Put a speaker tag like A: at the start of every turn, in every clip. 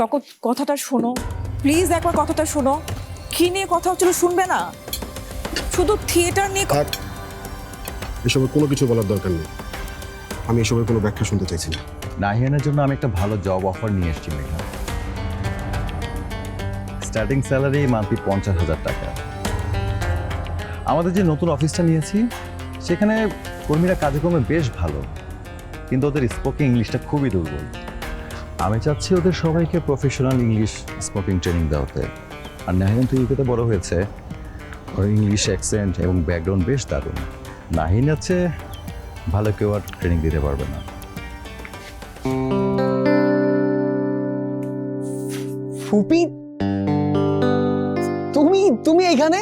A: শকত কথাটা শোনো প্লিজ, একবার কথাটা শোনো। কি নিয়ে কথা হচ্ছিল শুনবে না? শুধু থিয়েটার নিয়ে
B: থাক, এসবের কোনো কিছু বলার দরকার নেই। আমি এসবের কোনো ব্যাখ্যা শুনতে চাইছি না।
C: নাহিয়ানের জন্য আমি একটা ভালো জব অফার নিয়ে এসেছি মেঘা। স্টার্টিং স্যালারি মান্থলি 50,000 টাকা। আমাদের যে নতুন অফিসটা নিয়েছি সেখানে কর্মীরা কাজকর্মে বেশ ভালো, কিন্তু ওদের স্পোকিং ইংলিশটা খুবই দুর্বল। আমি চাচ্ছি ওদের সবাইকে প্রফেশনাল ইংলিশ স্পোকিং ট্রেনিং দেওয়াতে। আর নাহিয়ান তো ইউকেতে বড় হয়েছে, ওর ইংলিশ অ্যাকসেন্ট এবং ব্যাকগ্রাউন্ড বেশ দারুণ। নাহিয়ান আছে ভালো কেউ আর ট্রেনিং দিতে পারবে না।
D: ফুপি, তুমি এইখানে?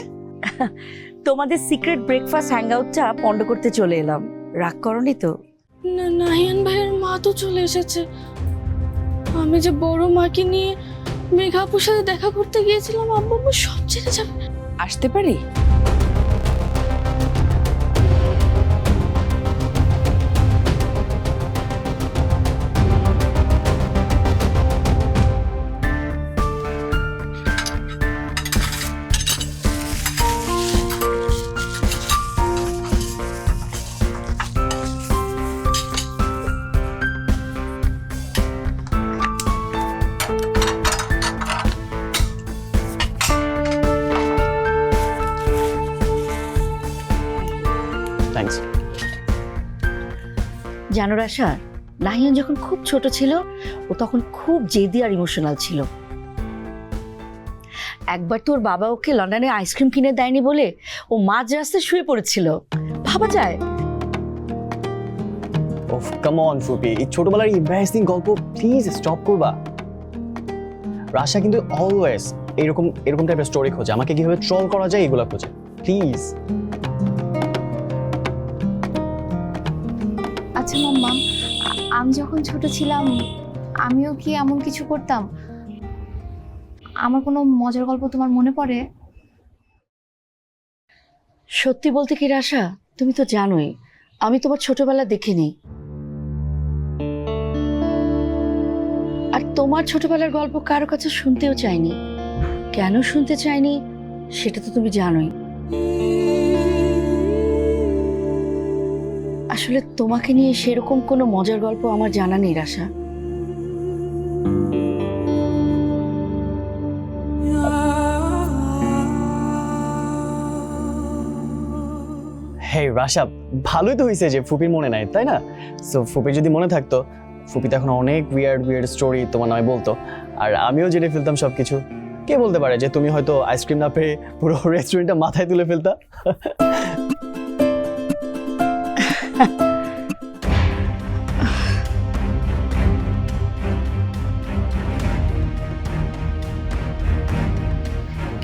E: তোমাদের সিক্রেট ব্রেকফাস্ট হ্যাংআউটটা পন্ড করতে চলে এলাম। রাগ করনি তো?
F: না, নাহিয়ান ভাইয়ের মা তো চলে এসেছে। আমি যে বড় মাকে নিয়ে মেঘাপুর সাথে দেখা করতে গিয়েছিলাম, আব্বু আম্মু সব ছেড়ে যাবে।
A: আসতে পারি?
D: থ্যাঙ্কস।
E: জানো রাশা, নাহিয়ান যখন খুব ছোট ছিল ও তখন খুব জেদি আর ইমোশনাল ছিল। একবার তোর বাবা ওকে লন্ডনে আইসক্রিম কিনে দেয়নি বলে ও মাঝ রাস্তায় শুয়ে পড়েছিল। ভাবা যায়?
D: ওফ কাম অন ফুপি, এই ছোটবেলার এমবারাসিং গল্প প্লিজ স্টপ করবা। রাশা কিন্তু অলওয়েজ এরকম টাইপের স্টোরি খোঁজে, আমাকে কিভাবে ট্রল করা যায় এগুলো খোঁজে। প্লিজ।
G: আচ্ছা মাম্মা, আমি যখন ছোট ছিলাম আমিও কি এমন কিছু করতাম? আমার কোনো মজার গল্প তোমার মনে পড়ে?
E: সত্যি বলতে কি রাশা, তুমি তো জানোই আমি তোমার ছোটবেলা দেখিনি। আর তোমার ছোটবেলার গল্প কারো কাছে শুনতেও চাইনি। কেন শুনতে চাইনি সেটা তো তুমি জানোই। আসলে তোমাকে নিয়ে সেরকম কোনো মজার গল্প আমার জানা নেই রাশা।
D: হে রাশা, ভালোই তো হয়েছে যে ফুপির মনে নাই, তাই না? সো ফুপির যদি মনে থাকতো, ফুপি তো এখন অনেক উইয়ার্ড স্টোরি তোমার নয় বলতো, আর আমিও জেনে ফেলতাম সবকিছু। কে বলতে পারে যে তুমি হয়তো আইসক্রিম না পেয়ে পুরো রেস্টুরেন্টটা মাথায় তুলে ফেলতা।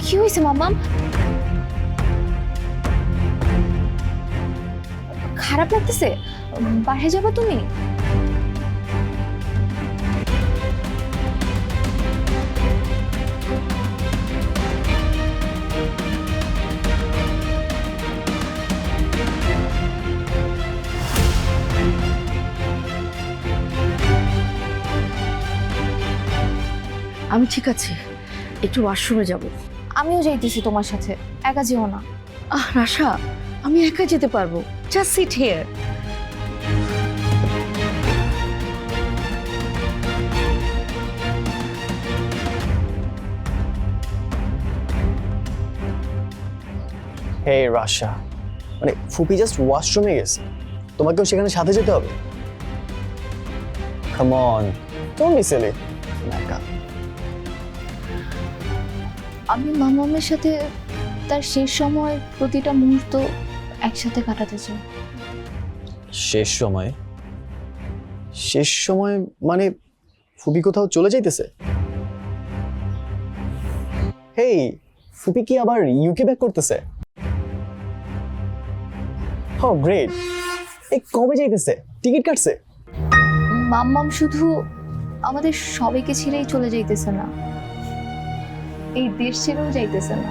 G: কি হয়েছে মাম্মা? খারাপ লাগতেছে? বাইরে যাবে তুমি?
E: আমি ঠিক আছে, একটু ওয়াশরুমে যাব।
G: আমিও যাইতেছি তোমার সাথে, একা যেও না।
E: রাশা, আমি একা যেতে পারবো। Just sit here.
D: Hey Rasha, মানে ফুপি জাস্ট ওয়াশরুমে গেছে, তোমাকেও সেখানে সাথে যেতে হবে? Come on, don't be silly. নাকা,
G: আমি মামামের সাথে তার শেষ সময় প্রতিটা মুহূর্ত একসাথে কাটাতে চাই।
D: শেষ সময়? শেষ সময় মানে ফুপি কোথাও চলে যাইতেছে? হেই, ফুপি কি আবার ইউকে ব্যাক করতেছে? ও গ্রেট। এই কবে যাইতেছে? টিকিট কাটছে?
G: মাম্মাম শুধু আমাদের সবাইকে ছেড়েই চলে যাইতেছে না, এই দেশ ছেড়েও যাইতেছে না।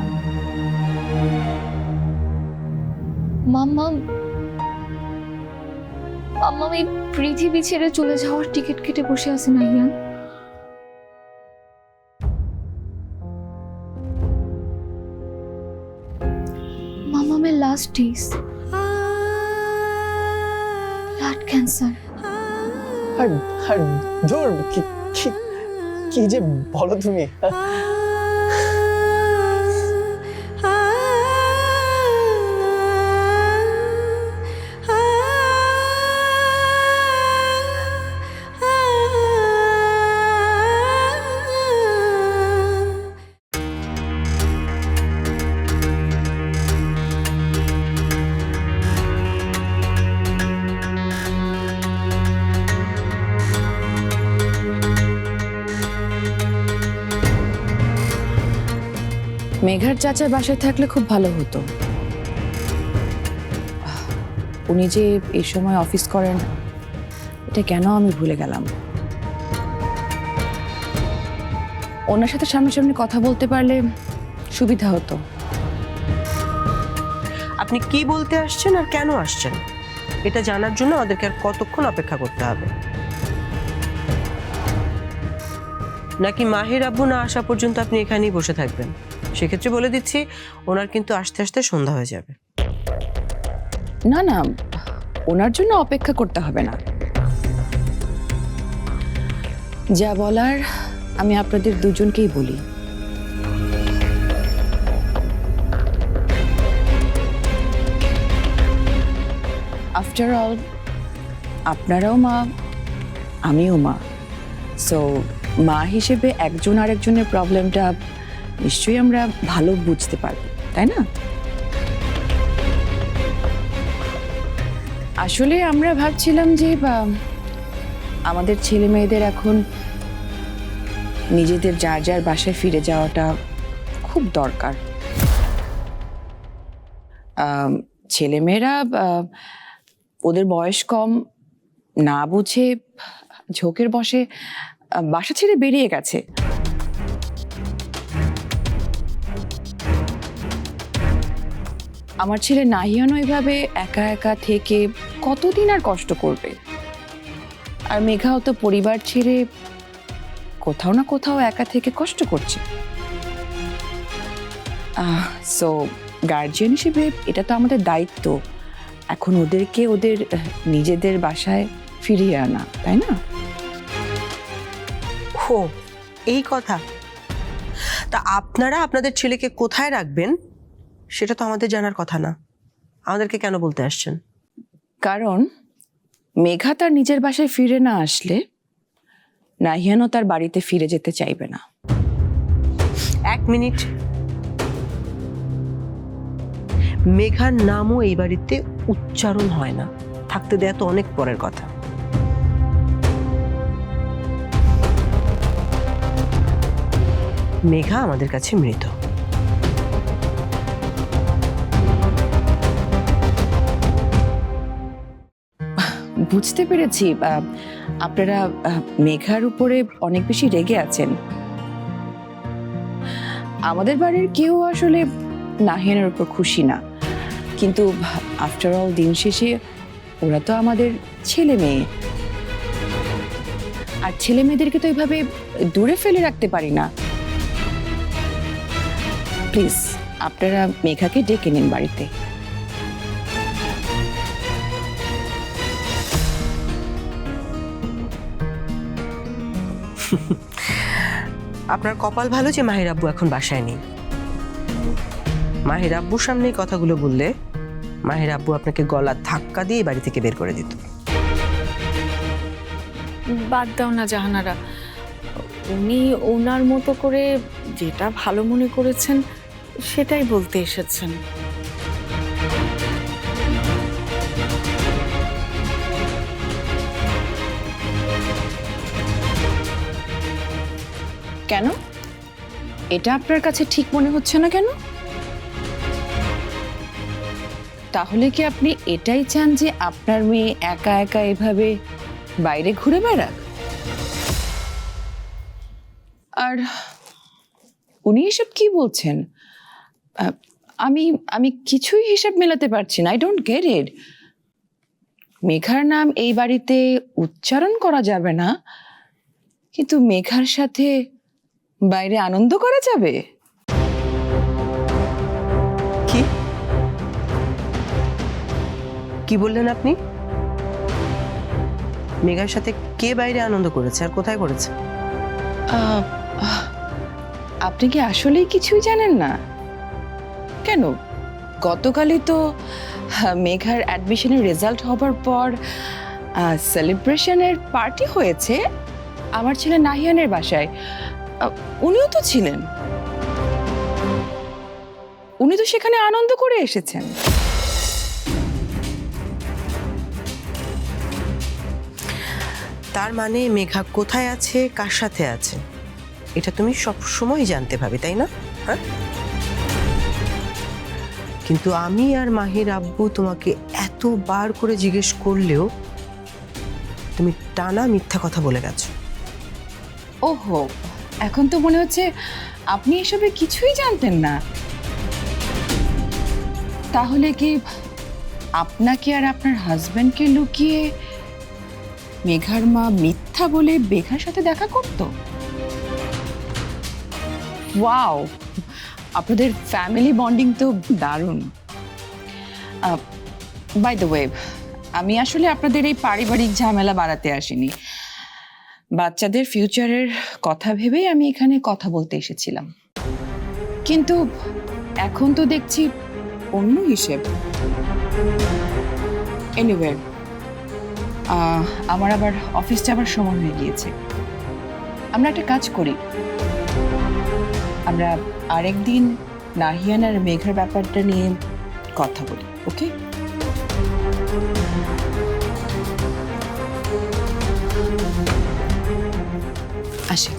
G: মাম্মাম মাম্মাম এই পৃথিবী ছেড়ে চলে যাওয়ার টিকিট কেটে বসে আছে Nahian. Last days, blood cancer.
D: আর আর ধুর, কি যে বলো তুমি।
E: মেঘার চাচার বাসায় থাকলে খুব ভালো হতো। উনি যে এই সময় অফিস করেন, এটা কেন আমি ভুলে গেলাম। ওনার সাথে সামনাসামনি কথা বলতে পারলে সুবিধা হতো।
H: আপনি কি বলতে আসছেন আর কেন আসছেন এটা জানার জন্য আমাদেরকে আর কতক্ষণ অপেক্ষা করতে হবে? নাকি মাহির আব্বু না আসা পর্যন্ত আপনি এখানেই বসে থাকবেন? সেক্ষেত্রে বলে দিচ্ছি, ওনার কিন্তু আস্তে আস্তে সন্ধ্যা হয়ে যাবে।
E: না না, ওনার জন্য অপেক্ষা করতে হবে না। যা বলার আমি আপনাদের দুজনকেই বলি। আফটার অল আপনারাও মা, আমিও মা। সো মা হিসেবে একজন আরেকজনের প্রবলেমটা নিশ্চয়ই আমরা ভালো বুঝতে পারবো, তাই না? আসলে আমরা ভাবছিলাম যে আমাদের ছেলে মেয়েদের এখন নিজেদের যার যার বাসায় ফিরে যাওয়াটা খুব দরকার। ছেলেমেয়েরা ওদের বয়স কম, না বুঝে ঝোঁকের বসে বাসা ছেড়ে বেরিয়ে গেছে। আমার ছেলে নাহিয়ানও এভাবে একা একা থেকে কতদিন আর কষ্ট করবে। আর মেঘাও তো পরিবার ছেড়ে কোথাও না কোথাও একা থেকে কষ্ট করছে। সো গার্জিয়ান হিসেবে এটা তো আমাদের দায়িত্ব এখন ওদেরকে ওদের নিজেদের বাসায় ফিরিয়ে আনা, তাই না?
H: ও এই কথা। তা আপনারা আপনাদের ছেলেকে কোথায় রাখবেন সেটা তো আমাদের জানার কথা না। আমাদেরকে কেন বলতে আসছেন?
E: কারণ মেঘা তার নিজের বাসায় ফিরে না আসলে নাহিয়ানও তার বাড়িতে ফিরে যেতে চাইবে না।
H: এক মিনিট, মেঘার নামও এই বাড়িতে উচ্চারণ হয় না। থাকতে দেয়া তো অনেক পরের কথা। মেঘা আমাদের কাছে মৃত।
E: বুঝতে পেরেছি আপনারা মেঘার উপরে অনেক বেশি রেগে আছেন। আমাদের বাড়ির কেউ আসলে নাহিয়ানের উপর খুশি না, কিন্তু আফটার অল দিন শেষে ওরা তো আমাদের ছেলে মেয়ে, আর ছেলে মেয়েদেরকে তো এইভাবে দূরে ফেলে রাখতে পারি না। প্লিজ আপনারা মেঘাকে ডেকে নিন বাড়িতে।
H: আপনার কপাল ভালো যে মাহির আব্বু এখন বাসায় নেই। মাহির আব্বুর সামনে এই কথাগুলো বললে মাহির আব্বু আপনাকে গলা ধাক্কা দিয়ে বাড়ি থেকে বের করে দিত।
F: বাদ দাও না জাহানারা, উনি ওনার মতো করে যেটা ভালো মনে করেছেন সেটাই বলতে এসেছেন।
E: কেন? এটা আপনার কাছে ঠিক মনে হচ্ছে না কেন? তাহলে কি আপনি এটাই চান যে আপনার মেয়ে একা একা এভাবে বাইরে ঘুরে বেড়াক? আর উনি এসব কি বলছেন? আমি আমি কিছুই হিসাব মেলাতে পারছি না। I don't get it. মেঘার নাম এই বাড়িতে উচ্চারণ করা যাবে না, কিন্তু মেঘার সাথে বাইরে আনন্দ করা যাবে।
H: কি কি বললেন আপনি? মেঘার সাথে কে বাইরে আনন্দ করেছে আর কোথায় করেছে?
E: আহ, আহ, আপনি কি আসলেই কিছুই জানেন না? কেন, গতকালই তো মেঘার অ্যাডমিশনের রেজাল্ট হবার পর সেলিব্রেশনের পার্টি হয়েছে আমার ছেলে নাহিয়ানের বাসায়। উনিও তো ছিলেন, উনি তো সেখানে আনন্দ করে এসেছেন।
H: তার মানে মেঘা কোথায় আছে, কার সাথে আছে, এটা তুমি সব সময় জানতে পাবে, তাই না? হ্যাঁ, কিন্তু আমি আর মাহির আব্বু তোমাকে এতবার করে জিজ্ঞেস করলেও তুমি টানা মিথ্যা কথা বলে গেছো।
E: ওহো, এখন তো মনে হচ্ছে আপনি এসবে কিছুই জানতেন না। তাহলে কি আপনাকে আর আপনার হাজবেন্ডকে লুকিয়ে মেঘার মা মিথ্যা বলে মেঘার সাথে দেখা করত? ওয়াও, আপনাদের ফ্যামিলি বন্ডিং তো দারুণ। বাই দ্য ওয়ে, আমি আসলে আপনাদের এই পারিবারিক ঝামেলা বাড়াতে আসিনি, বাচ্চাদের ফিউচারের কথা ভেবেই আমি এখানে কথা বলতে এসেছিলাম। কিন্তু এখন তো দেখছি অন্য হিসেব। এনিওয়ে, আমার আবার অফিস যাবার সময় হয়ে গিয়েছে। আমরা একটা কাজ করি, আমরা আরেকদিন নাহিয়ান আর মেঘার ব্যাপারটা নিয়ে কথা বলি, ওকে? আসি।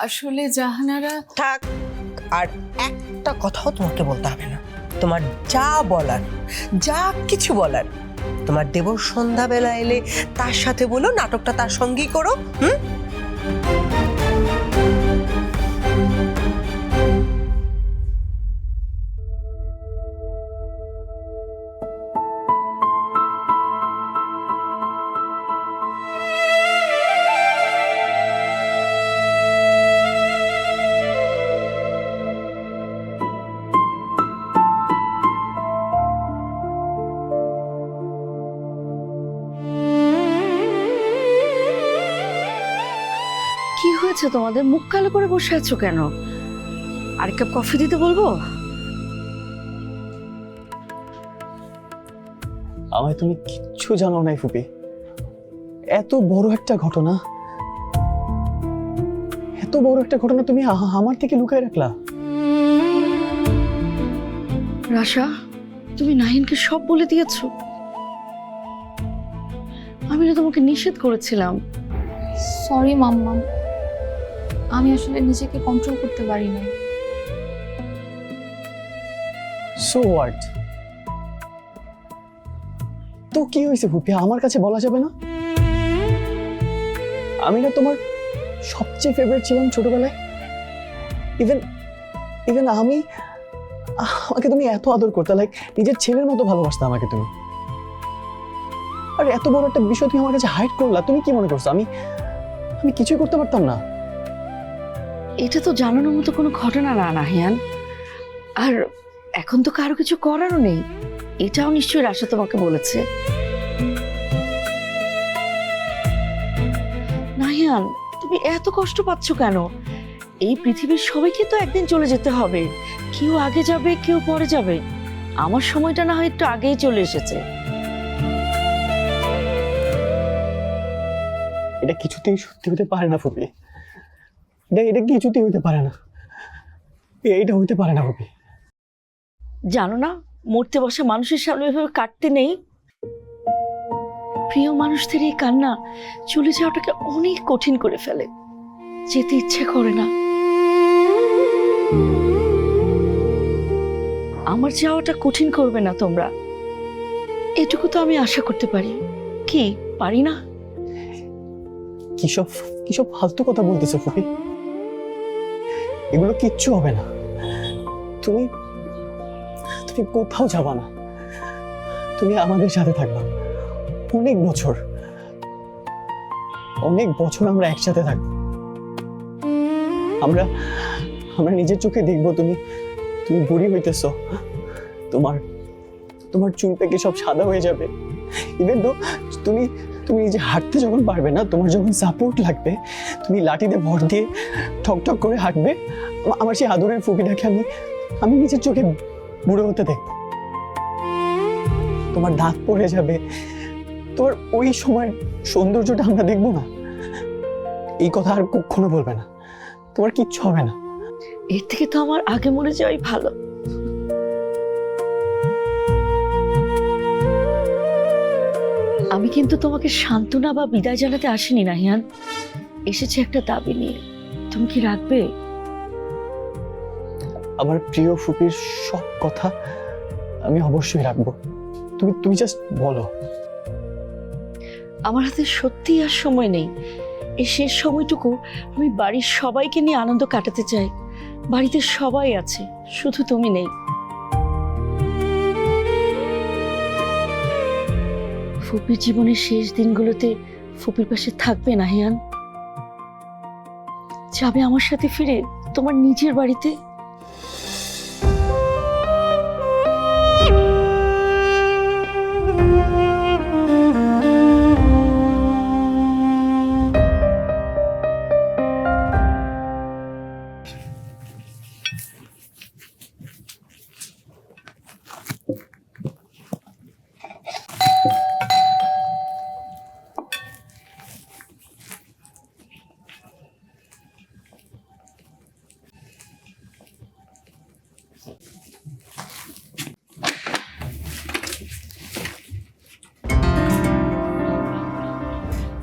F: আসলে জাহানারা,
H: থাক, আর একটা কথাও তোমাকে বলতে হবে না। তোমার যা বলার, যা কিছু বলার, তোমার দেবর সন্ধ্যাবেলা এলে তার সাথে বলো, নাটকটা তার সঙ্গেই করো।
I: কি হয়েছে তোমাদের? মুখ কালো করে বসে আছো কেন? আর কাপ কফি দিতে বলবো?
D: আমায় তুমি কিচ্ছু জানো নাই ফুপি। এত বড় একটা ঘটনা, এত বড় একটা ঘটনা তুমি আমার থেকে লুকায় রাখলা।
I: রাশা, তুমি নাহিনকে সব বলে দিয়েছো? আমি না তোমাকে নিষেধ করেছিলাম।
G: সরি মাম্মা, আমি আসলে নিজেকে কন্ট্রোল করতে পারি না।
D: So what? তো কি হয়েছে ফুপি, আমার কাছে বলা যাবে না? আমি না তোমার সবচেয়ে ফেভারিট ছিলাম ছোটবেলায়। ইভেন আমাকে তুমি এত আদর করতে, লাইক নিজের ছেলের মতো ভালোবাসতে আমাকে তুমি। আর এত বড় একটা বিষয় তুমি আমার কাছে হাইড করলা। তুমি কি মনে করছো আমি কিছুই করতে পারতাম না?
I: এটা তো জানানোর মতো কোনো ঘটনা না নাহিয়ান। আর এখন তো কারো কিছু করারও নেই। এটাও নিশ্চয়ই রাশা তোমাকে বলেছে। নাহিয়ান, তুমি এত কষ্ট পাচ্ছ কেন? এই পৃথিবীর সবাইকে তো একদিন চলে যেতে হবে। কেউ আগে যাবে, কেউ পরে যাবে। আমার সময়টা না হয় একটু আগেই চলে এসেছে।
D: এটা কিছুতেই সত্যি হতে পারে না ফুপি। এটা কিছুতেই হতে পারে না। এইটা হতে পারে না ফুপি।
I: জানো না, মরতে বসা মানুষের সামনে এভাবে কাটতে নেই। প্রিয় মানুষদের এই কান্না চলে যাওয়াটাকে অনেক কঠিন করে ফেলে। যেতে ইচ্ছে করে না। আমার যাওয়াটা কঠিন করবে না তোমরা, এটুকু তো আমি আশা করতে পারি। কি পারি না?
D: কিসব ফালতু কথা বলতেছো ফুপি? এগুলো কিচ্ছু হবে না। তুমি কোথাও যাবা না। তুমি আমাদের সাথে থাকবা অনেক বছর আমরা একসাথে থাকবো। আমরা নিজের চোখে দেখবো তুমি তুমি বুড়ি হইতেছ, তোমার তোমার চুল পেকে সব সাদা হয়ে যাবে। ইভেন তো তুমি তুমি নিজে হাঁটতে যখন পারবে না, তোমার যখন সাপোর্ট লাগবে, তুমি লাঠিতে ভর দিয়ে ঠক ঠক করে হাঁটবে, আমার সেই আদরের ফুপিটাকে আমি আমি নিজের চোখে বুড়ো হতে দেখবো। তোমার দাঁত পড়ে যাবে, তোমার ওই সময় সৌন্দর্যটা আমরা দেখবো না। এই কথা আর কখনো বলবে না, তোমার কিচ্ছু হবে না।
I: এর থেকে তো আমার আগে মরে যাওয়াই ভালো। আমি কিন্তু তোমাকে সান্ত্বনা বা বিদায় জানাতে আসিনি নাহিয়ান, এসেছে একটা দাবি নিয়ে। তুমি কি রাখবে?
D: আমার প্রিয় ফুপির সব কথা আমি অবশ্যই রাখবো। তুমি তুমি জাস্ট বলো।
I: আমার হাতে সত্যিই আর সময় নেই। এই শেষ সময়টুকু আমি বাড়ির সবাইকে নিয়ে আনন্দ কাটাতে চাই। বাড়িতে সবাই আছে, শুধু তুমি নেই। ফুপির জীবনের শেষ দিনগুলোতে ফুপির পাশে থাকবে নাহিয়ান? যাবে আমার সাথে ফিরে তোমার নিজের বাড়িতে?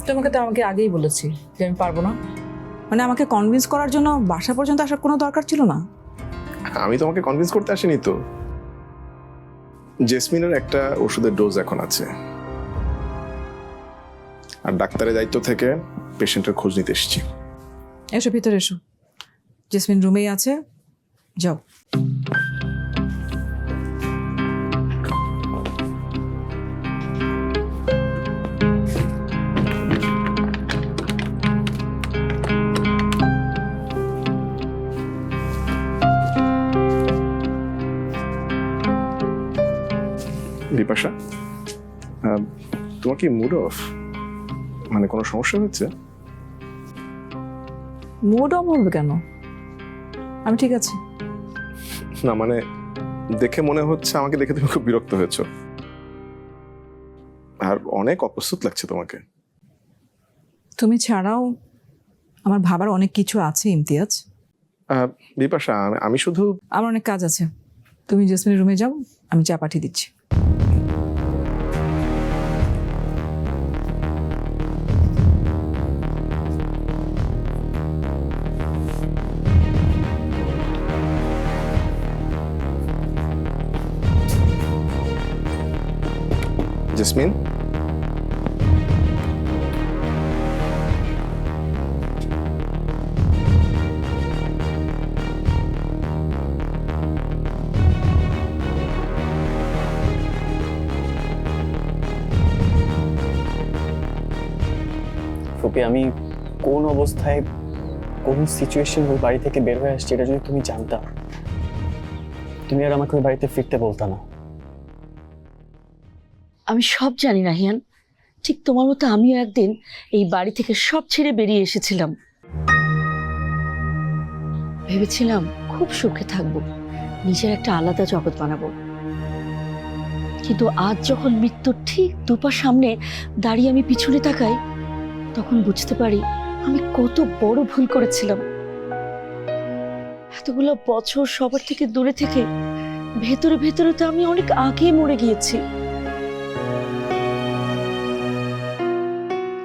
A: তোমাকে তো আমাকে আগেই বলেছি যে আমি পারবো না। মানে আমাকে কনভিন্স করার জন্য বাসা পর্যন্ত আসার কোনো দরকার ছিল না।
J: আমি তোমাকে কনভিন্স করতে আসিনি তো। জেসমিনের একটা ওষুধের ডোজ এখন আছে, আর ডাক্তারের দায়িত্ব থেকে পেশেন্টের খোঁজ নিতে এসেছি।
A: এসো ভিতরে এসো, জেসমিন রুমেই আছে, যাও।
J: বিপাশা, তোমার কি মুড অফ? মানে কোনো সমস্যা হচ্ছে?
A: মুড অফ হবে কেন? আমি ঠিক আছি।
J: না মানে দেখে মনে হচ্ছে, আমাকে দেখে তুমি খুব বিরক্ত হয়েছো, আর অনেক অপ্রস্তুত লাগছে তোমাকে।
A: তুমি ছাড়াও আমার ভাবার অনেক কিছু আছে ইমতিয়াজ।
J: বিপাশা, আমি শুধু
A: আমার অনেক কাজ আছে। তুমি জেসমিনের রুমে যাও, আমি চা পাঠিয়ে দিচ্ছি।
J: জেসমিন,
D: ফুপি, আমি কোন অবস্থায় কোন সিচুয়েশন ওই বাড়ি থেকে বের হয়ে আসছি এটা যদি তুমি জানতা, তুমি আর আমাকে ওই বাড়িতে ফিরতে বলতা না।
I: আমি সব জানি নাহিয়ান, ঠিক তোমার মতো আমিও একদিন এই বাড়ি থেকে সব ছেড়ে বেরিয়ে এসেছিলাম। ভেবেছিলাম খুব সুখে থাকবো, নিজের একটা আলাদা জগৎ বানাবো। কিন্তু আজ যখন মৃত্যুর ঠিক দুপা সামনে দাঁড়িয়ে আমি পিছনে তাকাই, তখন বুঝতে পারি আমি কত বড় ভুল করেছিলাম। এতগুলো বছর সবার থেকে দূরে থেকে ভেতরে ভেতরে তো আমি অনেক আগে মরে গিয়েছি।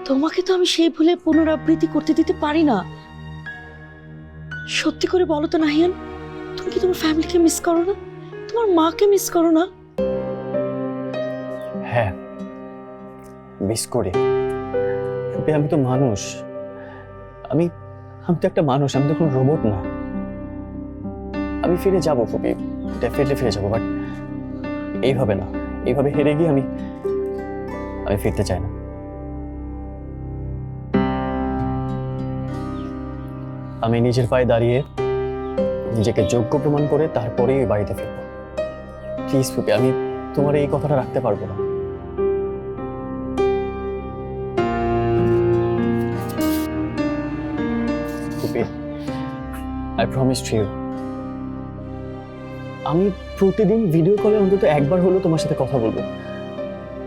I: তোমাকে তো আমি সেই ভুলে পুনরাবৃত্তি করতে দিতে পারি না। সত্যি করে বলো তো নাহিয়ান, তুমি কি তোমার ফ্যামিলিকে মিস করো না? তোমার মাকে মিস করো না?
D: হ্যাঁ, মিস করি ফুপি। আমি তো মানুষ, আমি তো একটা মানুষ, আমি তো কোনো রোবট না। আমি ফিরে যাবো ফুপি, ডেফিনেটলি ফিরে যাবো, বাট এইভাবে না। এইভাবে হেরে গিয়ে আমি ফিরতে চাই না। আমি নিজের পায়ে দাঁড়িয়ে নিজেকে যোগ্য প্রমাণ করে তারপরেই ওই বাড়িতে ফিরবো। প্লিজ ফুপি, আমি তোমার এই কথাটা রাখতে পারবো না। ফুপি, আই প্রমিস টু ইউ, আমি প্রতিদিন ভিডিও কলে অন্তত একবার হলেও তোমার সাথে কথা বলবো।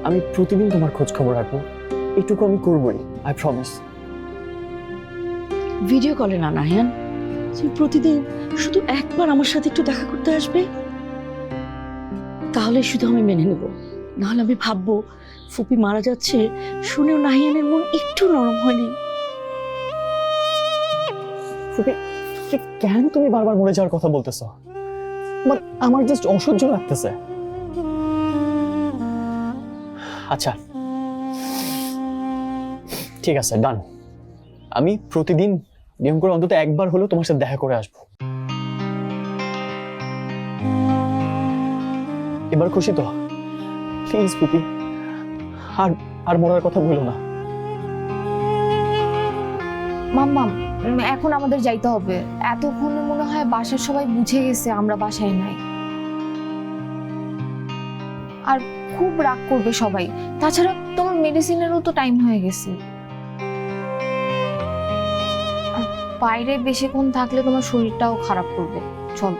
D: আমি প্রতিদিন তোমার খোঁজ খবর রাখবো, এটুকু আমি করবোই, আই প্রমিস।
I: ভিডিও কলে না নাহিয়ান, তুমি প্রতিদিন শুধু একবার আমার সাথে একটু দেখা করতে আসবে, তাহলে শুধু আমি মেনে নেব। নাহলে আমি ভাববো ফুপি মারা যাচ্ছে শুনেও নাহিয়ানের মন একটু নরম হয়নি।
D: ফুপি, কেন তুমি বারবার মরে যাওয়ার কথা বলতেছো? আমার জাস্ট অসহ্য লাগতেছে। আচ্ছা ঠিক আছে, ডান। আমি প্রতিদিন নিয়ম করে অন্তত একবার হলেও তোমার সাথে দেখা করে আসবো। এবার খুশি তো? প্লিজ ফুপি, আর মরার কথা বলো না।
G: মাম্মাম, এখন আমাদের যাইতে হবে। এতক্ষণে মনে হয় বাসার সবাই বুঝে গেছে আমরা বাসায় নাই। আর খুব রাগ করবে সবাই। তাছাড়া তোমার মেডিসিনেরও তো টাইম হয়ে গেছে। আর বাইরে বেশিক্ষণ থাকলে তোমার শরীরটাও খারাপ করবে। চল।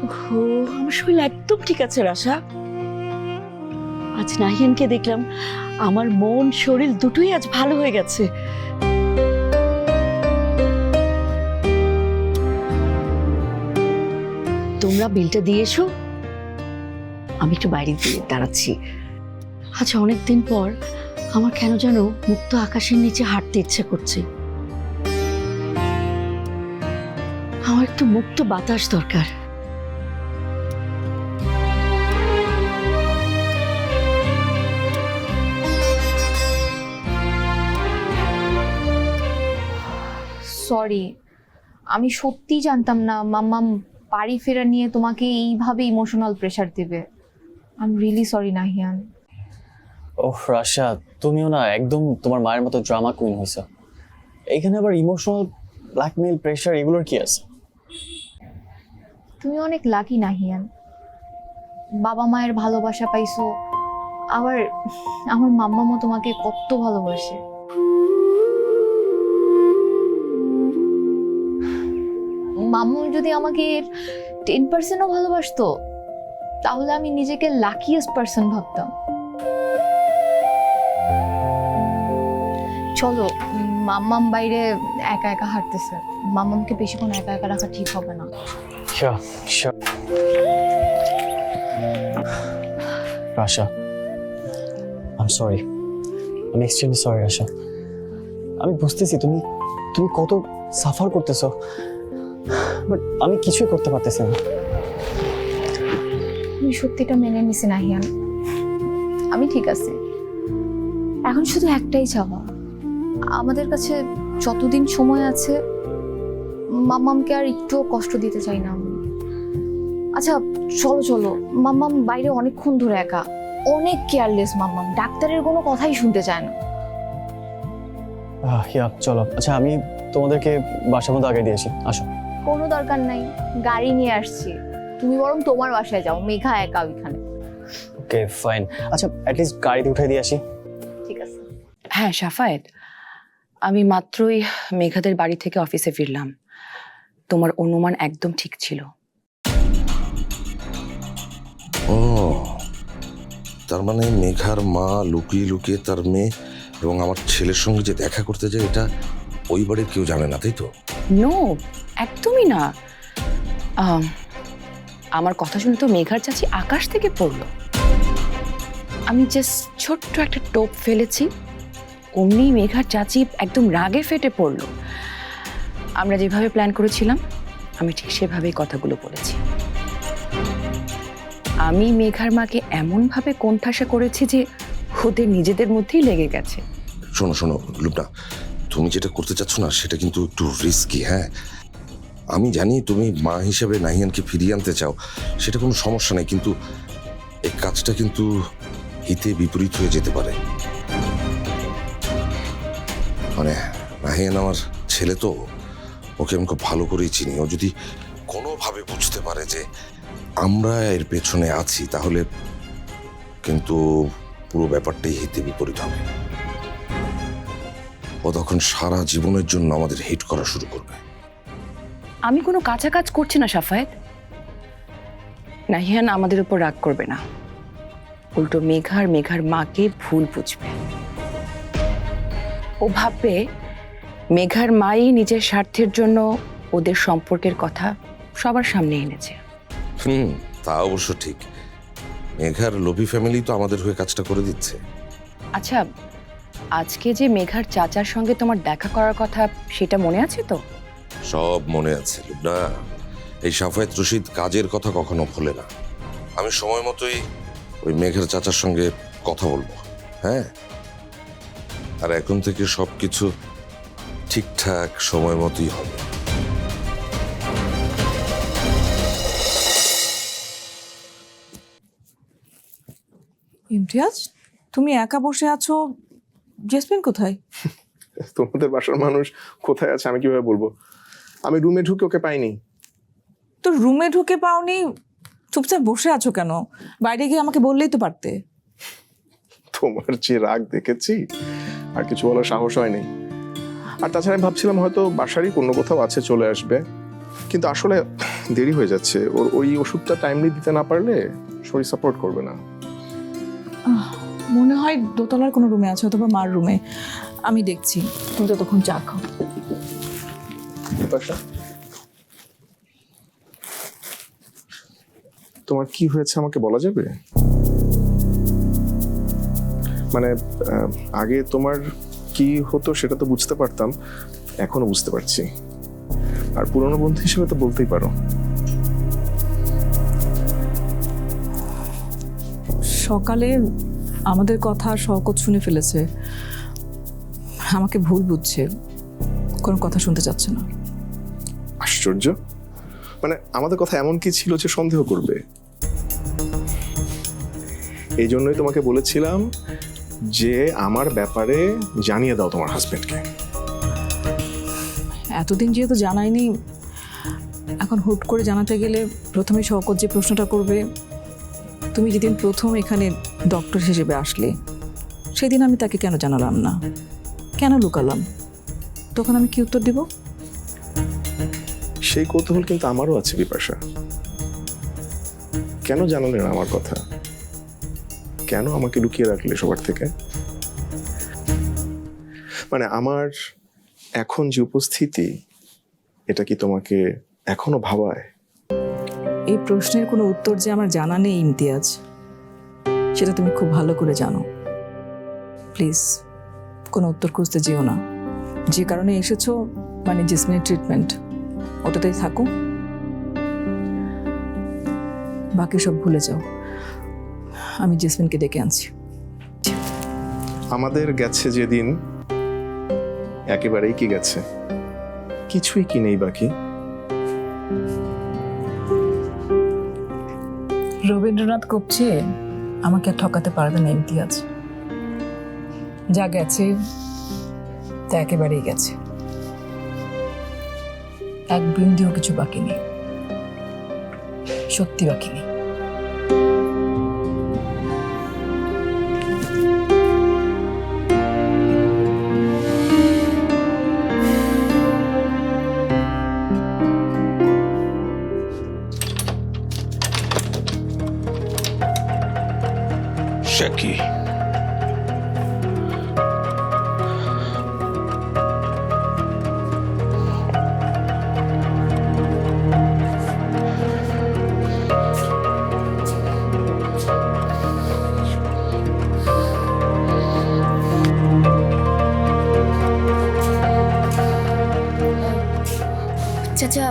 I: ওহো, আমার শরীর একদম ঠিক আছে রাশা। আজ নাহিয়ানকে দেখলাম, আমার মন শরীর দুটোই আজ ভালো হয়ে গেছে। তোমরা বিলটা দিয়ে এসো, আমি একটু বাইরে দিয়ে দাঁড়াচ্ছি। আচ্ছা, অনেকদিন পর আমার কেন যেন মুক্ত আকাশের নিচে হাঁটতে ইচ্ছে করছে। আমার একটু মুক্ত বাতাস দরকার।
G: সরি, আমি সত্যি জানতাম না মাম্মাম বাড়ি ফেরা নিয়ে তোমাকে এইভাবে ইমোশনাল প্রেশার দেবে। I am really sorry Nahian.
D: Oh Rasha, তুমিও না একদম তোমার মায়ের মতো ড্রামা কুইন হয়েছো। এইখানে আবার ইমোশনাল ব্ল্যাকমেইল, প্রেশার এগুলোর কি আছে?
G: তুমি অনেক লাকি নাহিয়ান, বাবা মায়ের ভালোবাসা পাইছো। আবার আমার মাম্মামও তোমাকে কত ভালোবাসে। মাম্মু যদি আমাকে 10%ও ভালোবাসতো তাহলে আমি নিজেকে লাকিয়েস্ট পার্সন ভাবতাম। চলো, মাম্মাম বাইরে একা একা হাঁটতেছে। মাম্মামকে বেশিক্ষণ একা একা রাখা ঠিক হবে না।
D: Sure, sure. Russia, I'm sorry. I'm extremely sorry, রাশা। আমি বুঝতেছি তুমি কত সাফার করতেছো, বাট আমি কিছুই করতে পারতেছি না।
G: আমি সত্যিটা মেনে নিছি নাহিয়ান, আমি ঠিক আছি। এখন শুধু একটাই চাওয়া, আমাদের কাছে যতদিন সময় আছে মাম্মামকে আর একটুও কষ্ট দিতে চাই না আমি। আচ্ছা চলো চলো, মাম্মাম বাইরে অনেকক্ষণ ধরে একা, অনেক কেয়ারলেস মাম্মাম, ডাক্তারের কোনো কথাই শুনতে চায় না।
D: চলো। আচ্ছা আমি তোমাদেরকে বাসার মধ্যে আগে দিয়েছি, আসো।
G: কোনো দরকার নাই, গাড়ি নিয়ে আসছি। তুমি বরং তোমার বাসায় যাও, মেঘা একা ওইখানে।
D: Okay fine. আচ্ছা অ্যাটলিস্ট গাড়িতে উঠে দিয়ে আসি।
G: ঠিক আছে।
E: হ্যাঁ সাফায়েত, আমি মাত্রই মেঘাদের বাড়ি থেকে অফিসে ফিরলাম। তোমার অনুমান একদম ঠিক ছিল।
K: ও, তার মানে মেঘার মা লুকিয়ে লুকিয়ে তার মেয়ে এবং আমার ছেলের সঙ্গে যে দেখা করতে যায় এটা ওই বাড়ির কেউ জানে না, তাই তো?
E: নো, একদমই না। আমার কথা শুনে তো মেঘার চাচি আকাশ থেকে পড়লো। আমি জাস্ট ছোট্ট একটা টোপ ফেলেছি, অমনি মেঘার চাচি একদম রাগে ফেটে পড়লো। আমরা যেভাবে প্ল্যান করেছিলাম আমি ঠিক সেভাবেই কথাগুলো বলেছি। আমি মেঘার মাকে এমনভাবে কোণঠাসা করেছি যে ওদের নিজেদের মধ্যেই লেগে গেছে।
K: শোনো শোনো লুবনা, তুমি যেটা করতে চাচ্ছ না সেটা কিন্তু একটু রিস্কি। হ্যাঁ, আমি জানি তুমি মা হিসেবে নাহিয়ানকে ফিরিয়ে আনতে চাও, সেটা কোনো সমস্যা নেই, কিন্তু এই কাজটা কিন্তু হিতে বিপরীত হয়ে যেতে পারে। মানে নাহিয়ান আমার ছেলে তো, ওকে আমি খুব ভালো করেই চিনি। ও যদি কোনোভাবে বুঝতে পারে যে আমরা এর পেছনে আছি, তাহলে কিন্তু পুরো ব্যাপারটাই হিতে বিপরীত হবে। ও তখন সারা জীবনের জন্য আমাদের হিট করা শুরু করবে।
E: আমি কোনো কাঁচা কাজ করছি না সাফায়েত। নাহিয়ান আমাদের উপর রাগ করবে না, উল্টো মেঘার মাকে ভুল বুঝবে। ও ভাববে মেঘার মাই নিজের স্বার্থের জন্য ওদের সম্পর্কের কথা সবার সামনে এনেছে।
K: তা অবশ্য ঠিক। মেঘার লোভী ফ্যামিলি তো আমাদের হয়ে কাজটা করে দিচ্ছে।
E: আচ্ছা, আজকে যে মেঘার চাচার সঙ্গে তোমার দেখা করার কথা, সেটা মনে আছে তো?
K: সব মনে আছে লুবনা। এই সাফায়েত রশিদ কাজের কথা কখনো ভোলে না। আমি সময় মতোই ওই মেঘের চাচার সঙ্গে কথা বলবো। হ্যাঁ, আর এখন থেকে সবকিছু ঠিকঠাক সময় মতোই হবে।
A: ইমতিয়াজ, তুমি একা বসে আছো, জেসমিন কোথায়?
J: তোমাদের বাসার মানুষ কোথায় আছে আমি কিভাবে বলবো? আমি রুমে ঢুকে ওকে পাইনি।
A: তো রুমে ঢুকে পাওনি, চুপচাপ বসে আছো কেন? বাইরে গিয়ে আমাকে বললেই তো পারতে।
J: তোমার যে রাগ দেখেছি, আর কিছু বলার সাহস হয়নি। আর তাছাড়া আমি ভাবছিলাম হয়তো বাসারই কোনো কোথাও আছে, চলে আসবে, কিন্তু আসলে দেরি হয়ে যাচ্ছে। ওর ওই ওষুধটা টাইমলি দিতে না পারলে শরীর সাপোর্ট করবে না।
A: মনে হয় দোতলার কোনো রুমে আছে, অথবা মার রুমে। আমি দেখছি, তুমি ততক্ষণ চা খাও।
J: তোমার কি হয়েছে আমাকে বলা যাবে? মানে আগে তোমার কি হতো সেটা তো বুঝতে পারতাম, এখনো বুঝতে পারছি। আর পুরনো বন্ধু হিসেবে তো বলতেই পারো।
A: সকালে আমাদের কথা শওকত শুনে ফেলেছে, আমাকে ভুল বুঝছে, কোনো কথা শুনতে চাচ্ছে না।
J: আশ্চর্য, মানে আমাদের কথা এমন কি ছিল যে সন্দেহ করবে? এই জন্যই তোমাকে বলেছিলাম যে আমার ব্যাপারে জানিয়ে দাও তোমার হাজবেন্ডকে।
A: এতদিন যেহেতু জানাইনি, এখন হুট করে জানাতে গেলে প্রথমে শওকত যে প্রশ্নটা করবে, তুমি যেদিন প্রথম এখানে ডক্টর হিসেবে আসলে সেদিন আমি তাকে কেন জানালাম না, কেন লুকালাম? তখন আমি কি উত্তর দিব?
J: সেই কৌতূহল কিন্তু আমারও আছে বিপাশা। কেন জানালে না আমার কথা? কেন আমাকে লুকিয়ে রাখলে সবার থেকে? মানে আমার এখন যে উপস্থিতি, এটা কি তোমাকে এখনো ভাবায়?
A: এই প্রশ্নের কোনো উত্তর যে আমার জানা নেই ইমতিয়াজ, সেটা তুমি খুব ভালো করে জানো। প্লিজ কোনো উত্তর খুঁজতে যেও না। যে কারণে এসেছো, মানে জেসমিনের ট্রিটমেন্ট, ওটাতেই থাকো, বাকি সব ভুলে যাও। আমি জেসমিনকে ডেকে আনছি।
J: আমাদের গেছে যেদিন, একেবারেই কি গেছে, কিছুই কি নেই বাকি।
A: রবীন্দ্রনাথ কবছে আমাকে আর ঠকাতে পারবে না ইমতিয়াজ। যা গেছে তা একেবারেই গেছে, এক বিন্দুও কিছু বাকি নেই, সত্যি বাকি নেই।
K: সে কি?
I: চাচা,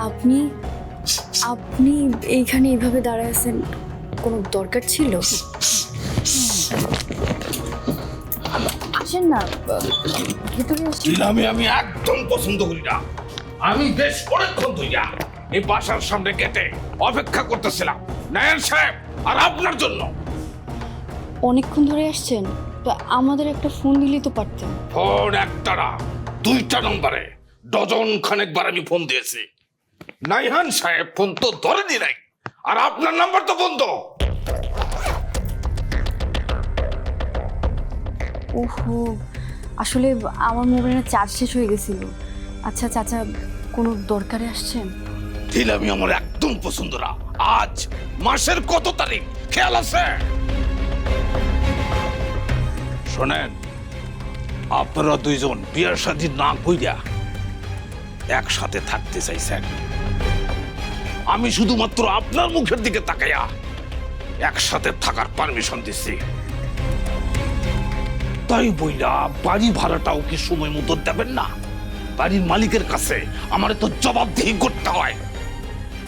I: আপনি আপনি এইখানে এইভাবে দাঁড়ায় আছেন, কোনো দরকার ছিল? আসেন না, ভেতরে আসেন।
K: আমি একদম পছন্দ করি না। আমি বেশ অনেকক্ষণ ধইয়া এই বাসার সামনে গেটে অপেক্ষা করতেছিলাম নায়ান সাহেব আর আপনার জন্য।
I: অনেকক্ষণ ধরে আসছেন, তো আমাদের একটা ফোন দিলেই তো পারতেন।
K: ফোন একটা না, 2টা নম্বরে ডজন খানেক বার আমি ফোন দিয়েছি। নাইহান সাহেব ফোন তো ধরেনি নাই, আর আপনার নাম্বার তো বন্ধ।
G: ওহো, আসলে আমার মোবাইলের চার্জ শেষ হয়ে গেছিল। আচ্ছা চাচা, কোনো দরকারে আসছেন?
K: ঢিলামি আমার একদম পছন্দ না। আজ মাসের কত তারিখ খেয়াল আছে? শোনেন, আপনারা দুইজন বিয়ার শাদী না কইরা একসাথে থাকতে চাইছেন। আমি শুধুমাত্র আপনার মুখের দিকে তাকাইয়া একসাথে থাকার পারমিশন দিচ্ছি। তাই বইলা বাড়ি ভাড়াটাও কি সময় মতো দেবেন না? বাড়ির মালিকের কাছে আমার তো জবাবদিহি করতে হয়।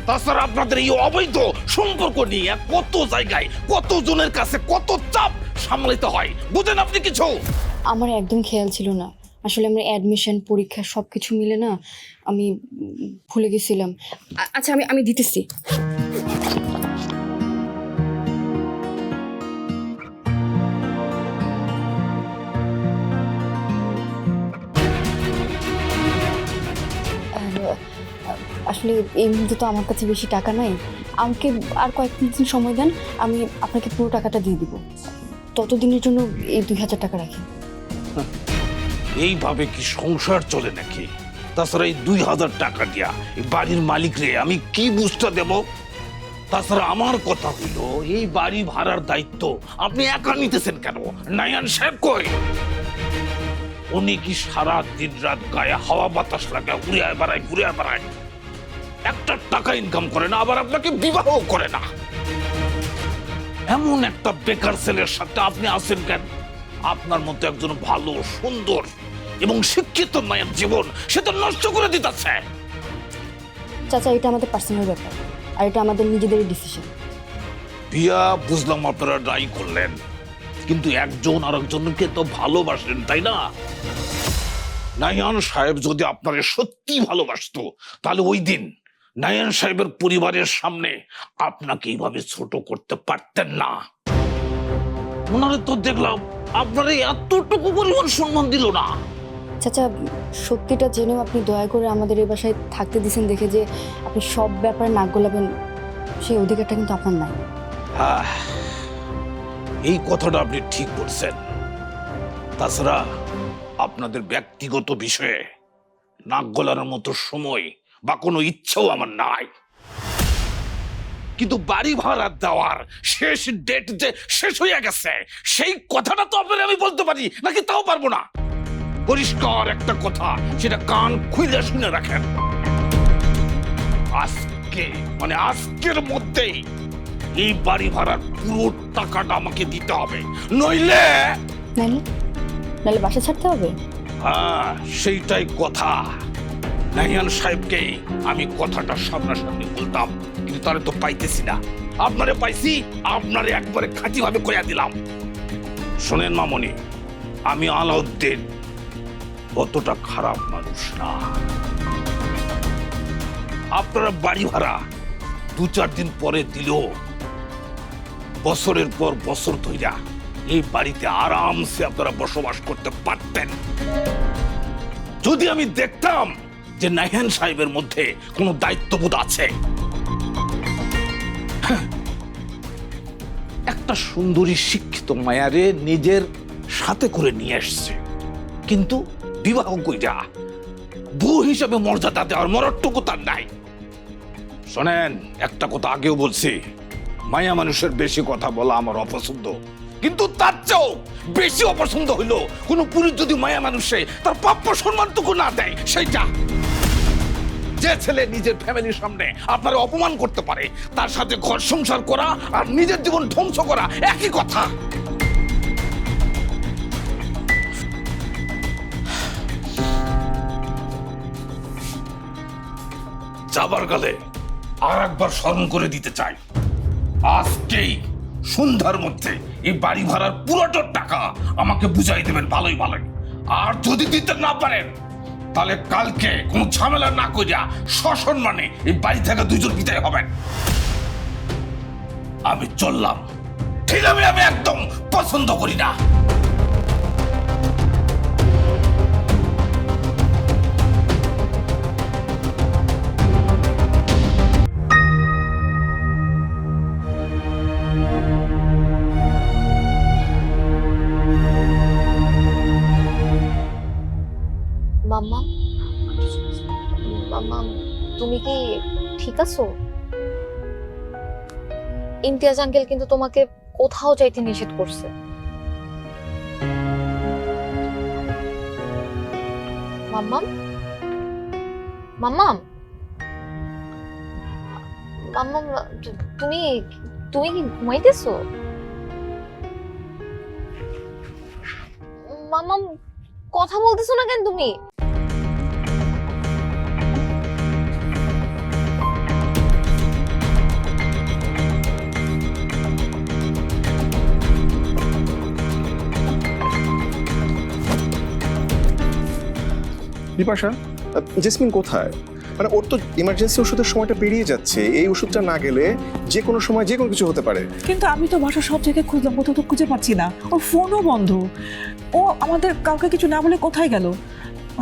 K: তাছাড়া আপনাদের এই অবৈধ সম্পর্ক নিয়ে কত জায়গায় কত জনের কাছে কত চাপ সামলাতে হয়, বুঝেন আপনি কিছু?
F: আমার একদম খেয়াল ছিল না, আসলে আমার অ্যাডমিশন পরীক্ষা সব কিছু মিলে না আমি ভুলে গেছিলাম। আচ্ছা আমি দিতেছি। আসলে এই মুহূর্তে তো আমার কাছে বেশি টাকা নাই, আমাকে আর কয়েকদিন সময় দেন, আমি আপনাকে পুরো টাকাটা দিয়ে দিব। ততদিনের জন্য এই 2000 টাকা রাখি।
K: এইভাবে কি সংসার চলে নাকি? তাছাড়া এই 2000 টাকা দিয়া এই বাড়ির মালিক রে আমি কি বুঝটা দেব? তাছাড়া আমার কথা হইলো, এই বাড়ি ভাড়ার দায়িত্ব আপনি একা নিতেছেন কেন? নাইয়ান সাহেব কই? উনি কি সারা দিন রাত গায়ে হাওয়া বাতাস লাগে ঘুরে বেড়ায়, একটা টাকা ইনকাম করে না, আবার আপনাকে বিবাহ করে না। এমন একটা বেকার ছেলের সাথে আপনি আছেন কেন? আপনার মতো একজন ভালো সুন্দর এবং শিক্ষিত মায়ের জীবন সে তো নষ্ট করে দিতেছে।
F: চাচা, এটা আমাদের পার্সোনাল ব্যাপার, আর এটা আমাদের নিজেদের ডিসিশন।
K: বিয়া বুঝলাম আপনারা ট্রাই করলেন, কিন্তু একজন আর একজনকে তো ভালোবাসেন, তাই না? নাইয়ান সাহেব যদি আপনারে সত্যি ভালোবাসতো, তাহলে ওই দিন নাইয়ান সাহেবের পরিবারের সামনে আপনাকে এইভাবে ছোট করতে পারতেন না। ওনারে তো দেখলাম আপনারে এতটুকু পরিমাণ সম্মান দিল না।
F: চাচা, সত্যিটা জেনেও আপনি দয়া করে আমাদের এই বাসায় থাকতে দিয়েছেন দেখে যে আপনি সব ব্যাপারে নাক গলাবেন, সেই অধিকারটা কিন্তু আপনার নাই।
K: হ্যাঁ, এই কথাটা আপনি ঠিক বলছেন। তাছাড়া আপনাদের ব্যক্তিগত বিষয়ে নাক গলানোর মতো সময় বা কোনো ইচ্ছাও আমার নাই। কিন্তু বাড়ি ভাড়া দেওয়ার শেষ ডেট যে শেষ হয়ে গেছে, সেই কথাটা তো আপনার আমি বলতে পারি নাকি তাও পারবো না। পরিষ্কার একটা কথা, সেটা কান খুলে শুনে রাখেন। আজকের মধ্যেই এই বাড়ি ভাড়ার পুরো টাকাটা আমাকে দিতে হবে, নইলে
F: বাসা ছাড়তে হবে।
K: হ্যাঁ, সেইটাই কথা। নাইয়ান সাহেবকে আমি কথাটা সামনাসামনি বলতাম, কিন্তু তারে তো পাইতেছি না। আপনারে পাইছি, আপনারে একবারে খাঁটি ভাবে কইয়া দিলাম। শোনেন মামনি, আমি আলাউদ্দিন অতটা খারাপ মানুষ না। আপনারা বাড়ি ভাড়া 2-4 দিন পরে দিলেও বছরের পর বছর ধইরা এই বাড়িতে আরামসে আপনারা বসবাস করতে পারতেন, যদি আমি দেখতাম যে নাইয়ান সাহেবের মধ্যে কোনো দায়িত্ববোধ আছে। একটা সুন্দরী শিক্ষিত মায়ারে নিজের সাথে করে নিয়ে আসছে, কিন্তু বিবাহ কইরা বউ হিসাবে মর্যাদা দেওয়ার মরটুকু তার নাই। শোনেন, একটা কথা আগেও বলছি, মায়া মানুষের বেশি কথা বলা আমার অপছন্দ, কিন্তু তার চেয়েও বেশি অপছন্দ হইল কোন পুরুষ যদি মায়া মানুষে তার প্রাপ্য সম্মানটুকু না দেয়। সেইটা যে ছেলে নিজের ফ্যামিলির সামনে আপনার অপমান করতে পারে, তার সাথে ঘর সংসার করা আর নিজের জীবন ধ্বংস করা একই কথা। যাবার গেলে আর একবার স্মরণ করে দিতে চাই, আজকেই সন্ধ্যার মধ্যে এই বাড়ি ভাড়ার পুরোটা টাকা আমাকে বুঝাই দেবেন ভালোই। আর যদি দিতে না পারেন, তাহলে কালকে কোনো ঝামেলা না করিয়া সসম্মানে এই বাড়ি থেকে 2 জন বিদায় হবেন। আমি চললাম। ঠিক আমি একদম পছন্দ করি না।
G: তুমি কি ঠিক আছো? ইমতিয়াজ আঙ্কেল কিন্তু তোমাকে কোথাও যাইতে নিষেধ করছে। মাম্মাম, মাম্মাম, মাম্মাম, তুমি তুমি কি ঘুমাইতেছো? মাম্মাম, কথা বলতেছো না কেন তুমি?
J: বিপাশা, জেসমিন কোথায়? মানে ওর তো ইমার্জেন্সি ওষুধের সময়টা পেরিয়ে যাচ্ছে, এই ওষুধটা না গেলে যে কোনো সময় যে কোনো কিছু হতে পারে।
A: কিন্তু আমি তো বাসার সব জায়গায় খুঁজলাম, কোথাও তো খুঁজে পাচ্ছি না। ওর ফোনও বন্ধ। ও আমাদের কাউকে কিছু না বলে কোথায় গেল?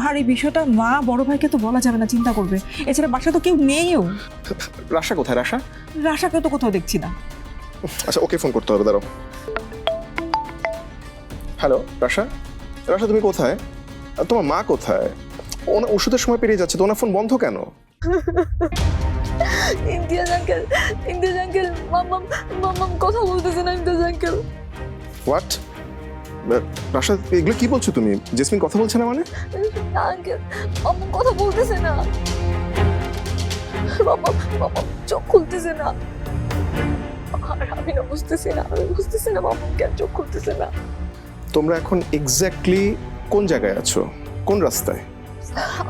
A: আর এই বিষয়টা মা বড় ভাইকে তো বলা যাবে না, চিন্তা করবে। এছাড়া বাসা তো কেউ নেইও।
J: রাশা কোথায়? রাশা?
A: রাশাকে তো কোথাও দেখছি না।
J: আচ্ছা, ওকে ফোন করতে হবে, দাঁড়াও। হ্যালো রাশা, রাশা তুমি কোথায়? আর তোমার মা কোথায়? ওনার ওষুধের সময় পেরিয়ে যাচ্ছে তো ওনার ফোন বন্ধ কেন?
G: ইমতিয়াজ আঙ্কেল, ইমতিয়াজ আঙ্কেল, মাম্মাম, মাম্মাম কথা বলতেছে না ইমতিয়াজ আঙ্কেল।
J: হোয়াট? রাশা, এগুলো কি বলছো তুমি? জেসমিন কথা বলছে না মানে?
G: না আঙ্কেল, মাম্মাম কথা বলতেছে না। মাম্মাম, মাম্মাম চোখ খুলতেছে না। আর আমি না বুঝতেছি না, আমি বুঝতেছি না মাম্মাম কেন চোখ খুলতেছে না।
J: তোমরা এখন এক্স্যাক্টলি কোন জায়গায় আছো? কোন রাস্তায়?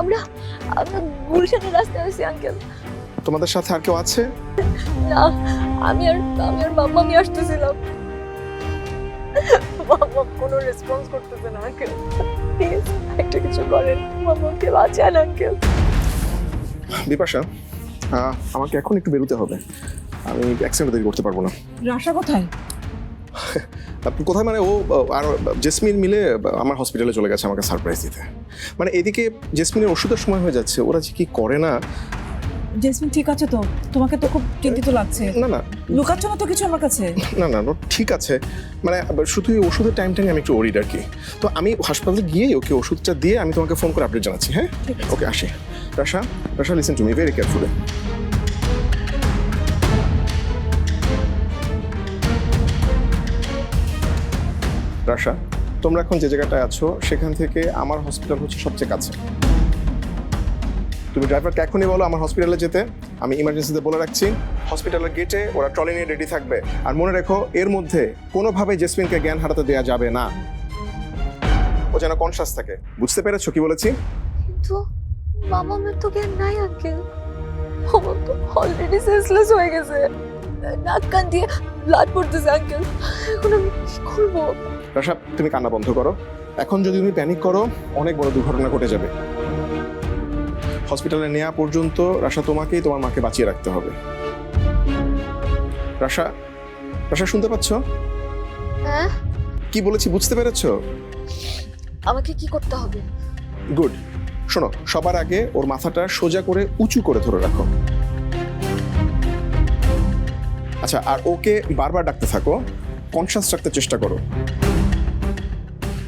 G: আমরা আমরা গুলশানের রাস্তায় আছি আঙ্কেল।
J: তোমাদের সাথে আর কেউ আছে?
G: না, আমি আর মাম্মামি আসতেছিলাম। মাম্মাম কোনো রেসপন্স করতেছে না আঙ্কেল। প্লিজ একটা কিছু করেন, মাম্মামকে বাঁচান আঙ্কেল।
J: বিপাশা, আমাকে এখন একটু বেরোতে হবে, আমি অ্যাক্সিডেন্ট তৈরি করতে পারবো না।
A: রাশা কোথায়?
J: কোথায় মানে ও আর জেসমিন মিলে আমার হসপিটালে চলে গেছে আমাকে সারপ্রাইজ দিতে। মানে এদিকে জেসমিনের ওষুধের সময় হয়ে যাচ্ছে, ওরা যে কি করে না।
A: জেসমিন ঠিক আছে তো? তোমাকে তো খুব চিন্তিত লাগছে।
J: না না
A: লুকাচ্ছ না তো কিছু আমার কাছে?
J: না না না, ঠিক আছে। মানে শুধু এই ওষুধের টাইমটা নিয়ে আমি একটু ওরিড আর কি। তো আমি হাসপাতালে গিয়ে ওকে ওষুধটা দিয়ে আমি তোমাকে ফোন করে আপডেট জানাচ্ছি। হ্যাঁ, ওকে, আসি। Rasha, Rasha listen to me very carefully. Rasha, তোমরা এখন যে জায়গাটায় আছো সেখান থেকে আমার হসপিটাল হচ্ছে সবচেয়ে কাছে। তুমি ড্রাইভারকে এখনই বলো আমার হসপিটালে যেতে। আমি ইমার্জেন্সিতে বলে রাখছি, হসপিটালের গেটে ওরা ট্রলি নিয়ে রেডি থাকবে। আর মনে রেখো, এর মধ্যে কোনোভাবে জেসমিনকে জ্ঞান হারাতে দেওয়া যাবে না। ও যেন কনসাস থাকে। বুঝতে পেরেছো কি বলেছি?
G: কিন্তু মাম্মামের তো জ্ঞান নাই আঙ্কেল। মাম্মাম তো অলরেডি সেন্সলেস হয়ে গেছে, নাক কান দিয়ে ব্লাড পড়তেছে আঙ্কেল। এখন আমি কি করবো?
J: রাশা, তুমি কান্না বন্ধ করো। এখন যদি তুমি প্যানিক করো অনেক বড় দুর্ঘটনা ঘটে যাবে। হসপিটালে নেওয়া পর্যন্ত রাশা তোমাকেই তোমার মাকে বাঁচিয়ে রাখতে হবে। রাশা, রাশা শুনতে পাচ্ছ?
G: হ্যাঁ,
J: কি বলেছি বুঝতে পেরেছো?
G: আমাকে কি করতে হবে?
J: গুড। শোনো, সবার আগে ওর মাথাটা সোজা করে উঁচু করে ধরে রাখো। আচ্ছা, আর ওকে বারবার ডাকতে থাকো, কনসাস রাখতে চেষ্টা করো।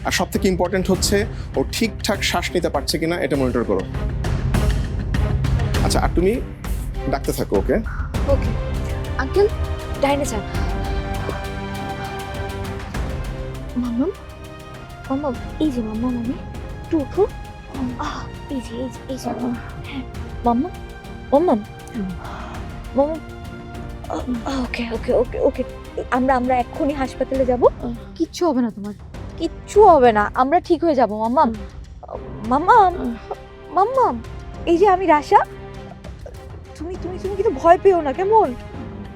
J: আর সব থেকে ইম্পর্টেন্ট হচ্ছে ও ঠিকঠাক শ্বাস নিতে পারছে কিনা এটা মনিটর করো। আচ্ছা, আর তুমি ডাকতে থাকো ওকে।
G: ওকে আঙ্কেল, ডাইনে যান। মাম্মাম, মাম্মাম, এই যে মাম্মাম, আমি একটু উঠো। এই যে এই যে হ্যাঁ মাম্মাম, মাম্মাম, মাম্মাম। ওকে ওকে ওকে ওকে, আমরা এক্ষুনি হাসপাতালে যাব। কিচ্ছু হবে না তোমার, কিচ্ছু হবে না, আমরা ঠিক হয়ে যাব মাম্মাম। মাম্মাম, মাম্মাম, এই যে আমি রাশা। তুমি তুমি তুমি কিন্তু ভয় পেও না, কেমন?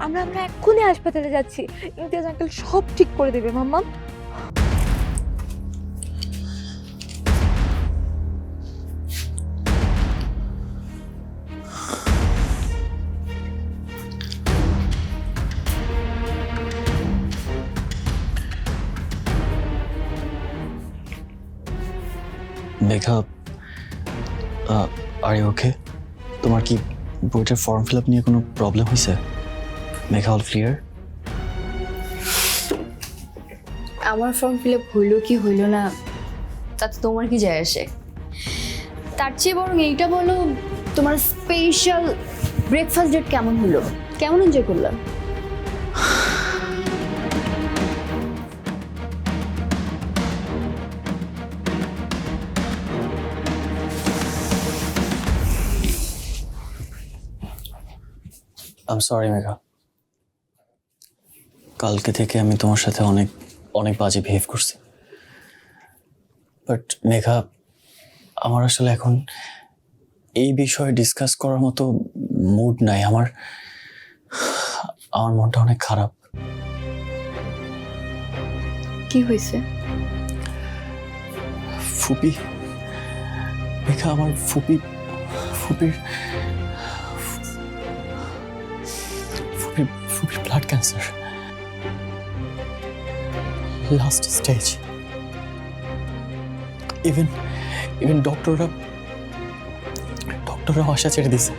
G: আমরা এক্ষুনি হাসপাতালে যাচ্ছি। ইমতিয়াজ আঙ্কেল সব ঠিক করে দেবে মাম্মাম।
D: Megha, are you okay? তোমার কি বইটার ফর্ম ফিল আপ নিয়ে কোনো প্রবলেম হয়েছে? Megha, all clear?
F: আমার ফর্ম ফিল আপ হইলো কি হইলো না তাতে তোমার কি যায় আসে? তার চেয়ে বরং এইটা বলো, তোমার স্পেশাল ব্রেকফাস্ট ডেট কেমন হলো? কেমন এনজয় করলাম?
D: আই এম সরি মেঘা, কালকে থেকে আমি তোমার সাথে অনেক অনেক বাজে বিহেভ করছি। বাট মেঘা, আমার আসলে এখন এই বিষয়ে ডিসকাস করার মতো মুড নাই। আমার মনটা অনেক খারাপ।
F: কি হয়েছে?
D: ফুপি, মেঘা, আমার ফুপির blood cancer, last stage. Even ডক্টররা আশা ছেড়ে দিছে।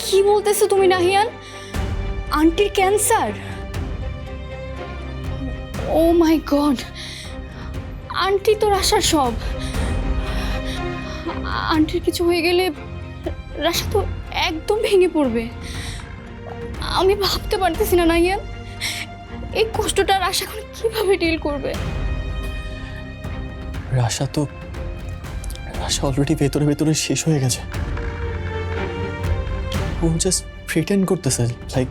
F: কি বলতেছো তুমি নাহিয়ান? আন্টির cancer? Oh my god, aunty তো রাশার সব। আন্টির কিছু হয়ে গেলে রাশা তো একদম ভেঙে পড়বে। আমি ভাবতে পারতেছি না নাহিয়ান, এই কষ্টটা রাশা এখন কিভাবে ডিল করবে।
D: রাশা অলরেডি ভেতরে শেষ হয়ে গেছে। ও জাস্ট প্রিটেন্ড করতেছে like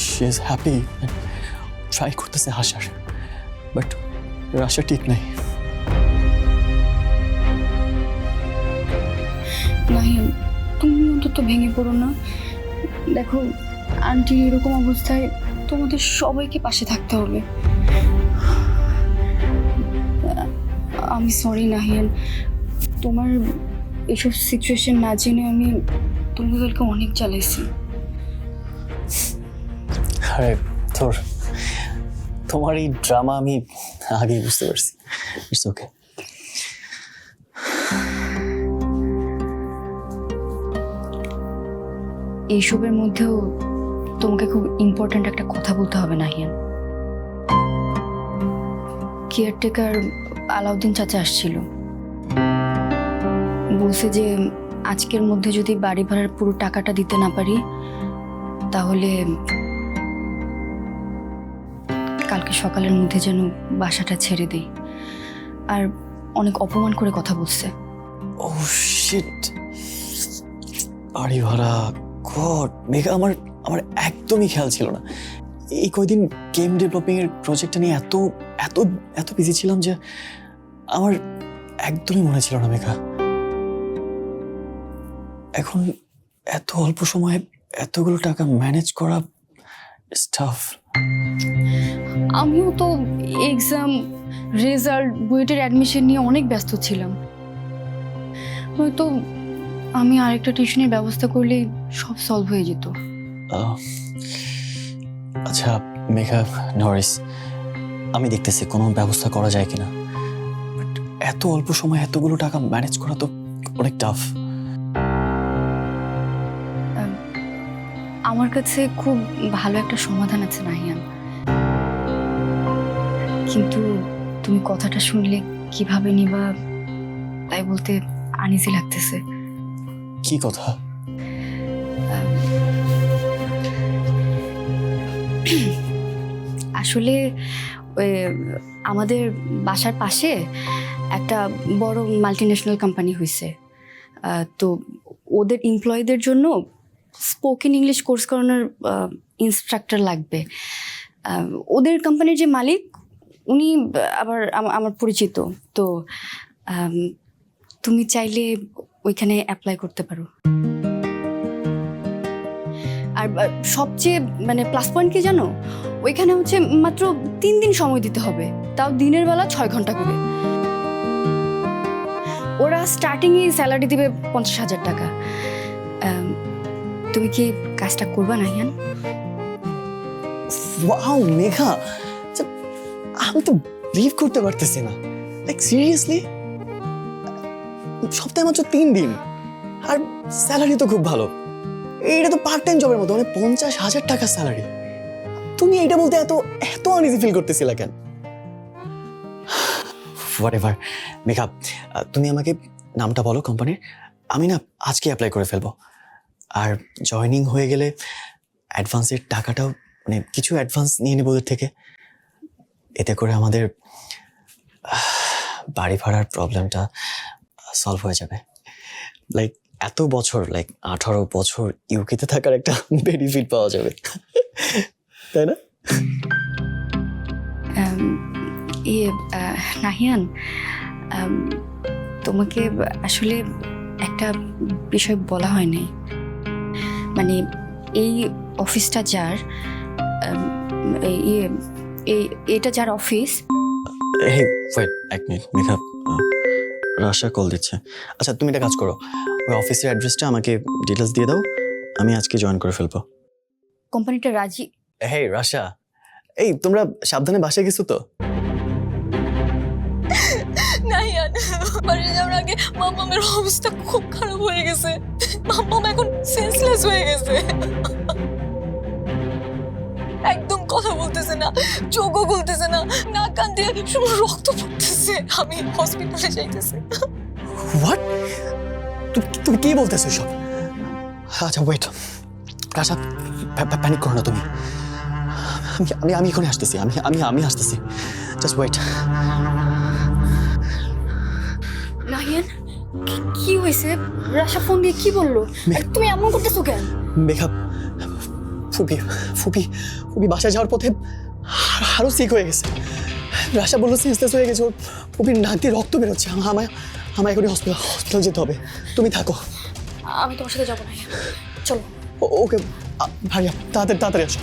D: she is happy, try করতেছে হাসার, বাট রাশা ঠিক নাই।
F: নাহিয়ান, তুমি অন্তত ভেঙে পড়ো না। দেখো, আন্টি এরকম অবস্থায় তোমাদের সবাইকে পাশে থাকতে হবে। আমি সরি নাহিয়ান, তোমার এসব সিচুয়েশন না জেনে আমি তোমাদেরকে অনেক জ্বালাইছি।
D: আরে তোমার এই ড্রামা আমি আগেই বুঝতে পারছি। It's okay.
F: এইসবের মধ্যেও তোমাকে খুব ইম্পর্ট্যান্ট একটা কথা বলতে হবে নাহিয়ান। কেয়ারটেকার আলাউদ্দিন চাচা আসছিল, বলছে যে আজকের মধ্যে যদি বাড়ি ভাড়ার পুরো টাকাটা দিতে না পারি তাহলে কালকে সকালের মধ্যে যেন বাসাটা ছেড়ে দেই। আর অনেক অপমান করে কথা বলছে।
D: ও শিট, বাড়ি ভাড়া! গড মেঘা, আমার একদমই খেয়াল ছিল না। এই কয়দিন গেম ডেভেলপিং এর প্রজেক্টটা নিয়ে এত এত এত বিজি ছিলাম যে আমার একদমই মনে ছিল না মেঘা। এখন এত অল্প সময়ে এতগুলো টাকা ম্যানেজ করা ইজ টাফ।
F: আমিও তো এক্সাম, রেজাল্ট, বুয়েটের অ্যাডমিশন নিয়ে অনেক ব্যস্ত ছিলাম। হয়তো আমি আরেকটা টিউশনের ব্যবস্থা করলে সব সলভ হয়ে যেত।
D: আচ্ছা মেঘা, নরিস, আমি দেখতেছি কোনো ব্যবস্থা করা যায় কিনা। বাট এত অল্প সময় এতগুলো টাকা ম্যানেজ করা তো অনেক টাফ।
F: আমার কাছে খুব ভালো একটা সমাধান আছে নাহিয়ান, কিন্তু তুমি কথাটা শুনলে কিভাবে নিবা তাই বলতে আনইজি লাগতেছে।
D: কি কথা?
F: আসলে আমাদের বাসার পাশে একটা বড় মাল্টিন্যাশনাল কোম্পানি হয়েছে, তো ওদের এমপ্লয়ীদের জন্য স্পোকেন ইংলিশ কোর্স করানোর ইনস্ট্রাক্টর লাগবে। ওদের কোম্পানির যে মালিক উনি আবার আমার পরিচিত, তো তুমি চাইলে ওইখানে অ্যাপ্লাই করতে পারো। আর সবচেয়ে প্লাস পয়েন্ট কি জানো, ওইখানে হচ্ছে মাত্র 3 দিন সময় দিতে হবে, তাও দিনের বেলা 6 ঘন্টা করে। ওরা স্টার্টিংয়ে স্যালারি দিবে 50,000 টাকা। তুমি কি কাজটা করবা নাহিয়ান?
D: ওয়াও মেঘা, আমি তো বিলিভ করতে পারতেছি না। লাইক সিরিয়াসলি, সপ্তাহে মাত্র 3 দিন, আর স্যালারি তো খুব ভালো। এইটা তো পার্ট টাইম জবের মতো, 50,000 টাকা স্যালারি। তুমি এইটা বলতে এত এত আনইজি ফিল করতেছিলা কেন? হোয়াটএভার মেঘা, তুমি আমাকে নামটা বলো কোম্পানির, আমি না আজকে অ্যাপ্লাই করে ফেলবো। আর জয়েনিং হয়ে গেলে অ্যাডভান্সের টাকাটাও মানে কিছু অ্যাডভান্স নিয়ে নেবো ওদের থেকে। এতে করে আমাদের বাড়ি ভাড়ার প্রবলেমটা সলভ হয়ে যাবে। লাইক এত বছর, লাইক 18 বছর ইউকেতে থাকার একটা বেনিফিট পাওয়া যাবে, তাই না?
F: নাহিয়ান, তোমাকে আসলে একটা বিষয় বলা হয়নি। মানে এই অফিসটা যার, এটা যার অফিস।
D: হে ওয়েট, এক মিনিট মেঘা, রাশা কল দিচ্ছে। আচ্ছা তুমি একটা কাজ করো, ওই অফিসের অ্যাড্রেসটা আমাকে ডিটেলস দিয়ে দাও, আমি আজকে জয়েন করে ফেলবো।
F: কোম্পানিটা রাজি।
D: হে রাশা, এই তোমরা সাবধানে বাসায় গেছো তো?
G: নাহিয়ান, বাড়িতে যাওয়ার আগে মামামের অবস্থা খুব খারাপ হয়ে গেছে। মামাম এখন সেন্সলেস হয়ে গেছে, একদম কথা বলতেছে না, চোখও খুলতেছে না, নাক কান দিয়ে শুধু রক্ত পড়তেছে। আমি হসপিটালে যাইতেছি।
D: হোয়াট? তুমি কি বলতেছো সব? আচ্ছা ওয়েট রাশা, প্যানিক করো না তুমি। আমি এখনই আসতেছি, আমি আসতেছি, জাস্ট ওয়েট।
F: নাহিয়ান, কি হয়েছে? রাশা ফোন দিয়ে কি বললো? আর তুমি এমন করতেছো কেন?
D: মেঘা, ফুপি ফুপি ফুপি বাসায় যাওয়ার পথে আরো সিক হয়ে গেছে। রাশা বললো সেন্সলেস হয়ে গেছে, ওর ফুপির নাক দিয়ে রক্ত বেরোচ্ছে। আমার এখনই হসপিটাল যেতে হবে, তুমি থাকো।
F: আমি তোমার সাথে যাবো না, চলো।
D: ওকে ভাইয়া, তাড়াতাড়ি আসো।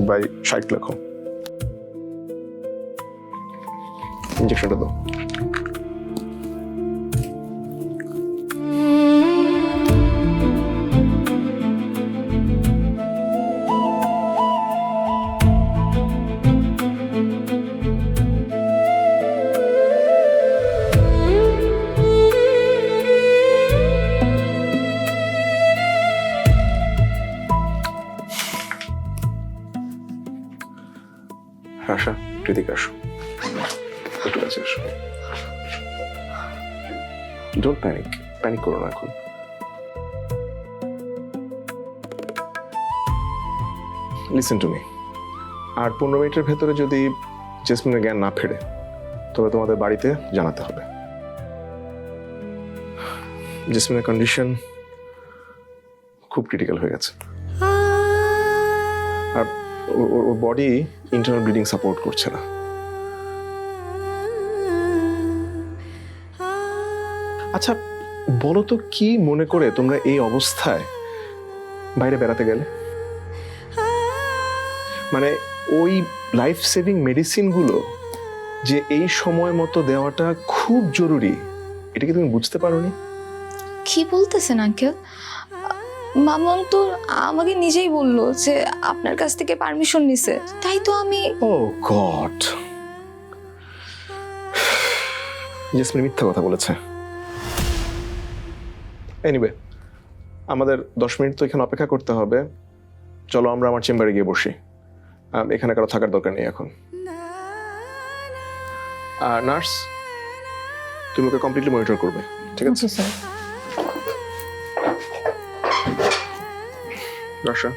J: বাই 60 লেখো, ইঞ্জেকশনটা দাও। আশা, একটু এদিকে আসো, একটু কাছে আসো। ডোন্ট প্যানিক করো না এখন। লিসেন টু মি, আর 15 মিনিটের ভেতরে যদি জেসমিনের জ্ঞান না ফেরে তবে তোমাদের বাড়িতে জানাতে হবে। জেসমিনের কন্ডিশন খুব ক্রিটিক্যাল হয়ে গেছে, আর ওর বডি ইন্টারনাল ব্লিডিং সাপোর্ট করছে না। আচ্ছা বলো তো, কি মনে করে তোমরা এই অবস্থায় বাইরে বেড়াতে গেলে? মানে ওই লাইফ সেভিং মেডিসিনগুলো যে এই সময় মতো দেওয়াটা খুব জরুরি, এটা কি তুমি বুঝতে পারোনি?
G: কি বলতেছেন আঙ্কেল? মামাম তো আমাকে নিজেই বললো যে আপনার কাছ থেকে পারমিশন নিছে, তাই তো আমি।
J: ও গড, জেসমিন মিথ্যা কথা বলেছে। এনিওয়ে, আমাদের 10 মিনিট তো এখানে অপেক্ষা করতে হবে। চলো আমরা আমার চেম্বারে গিয়ে বসি, এখানে কারো থাকার দরকার নেই এখন। নার্স, তুমি ওকে কমপ্লিটলি মনিটর করবে, ঠিক আছে?
G: স্যার।
J: রাশা,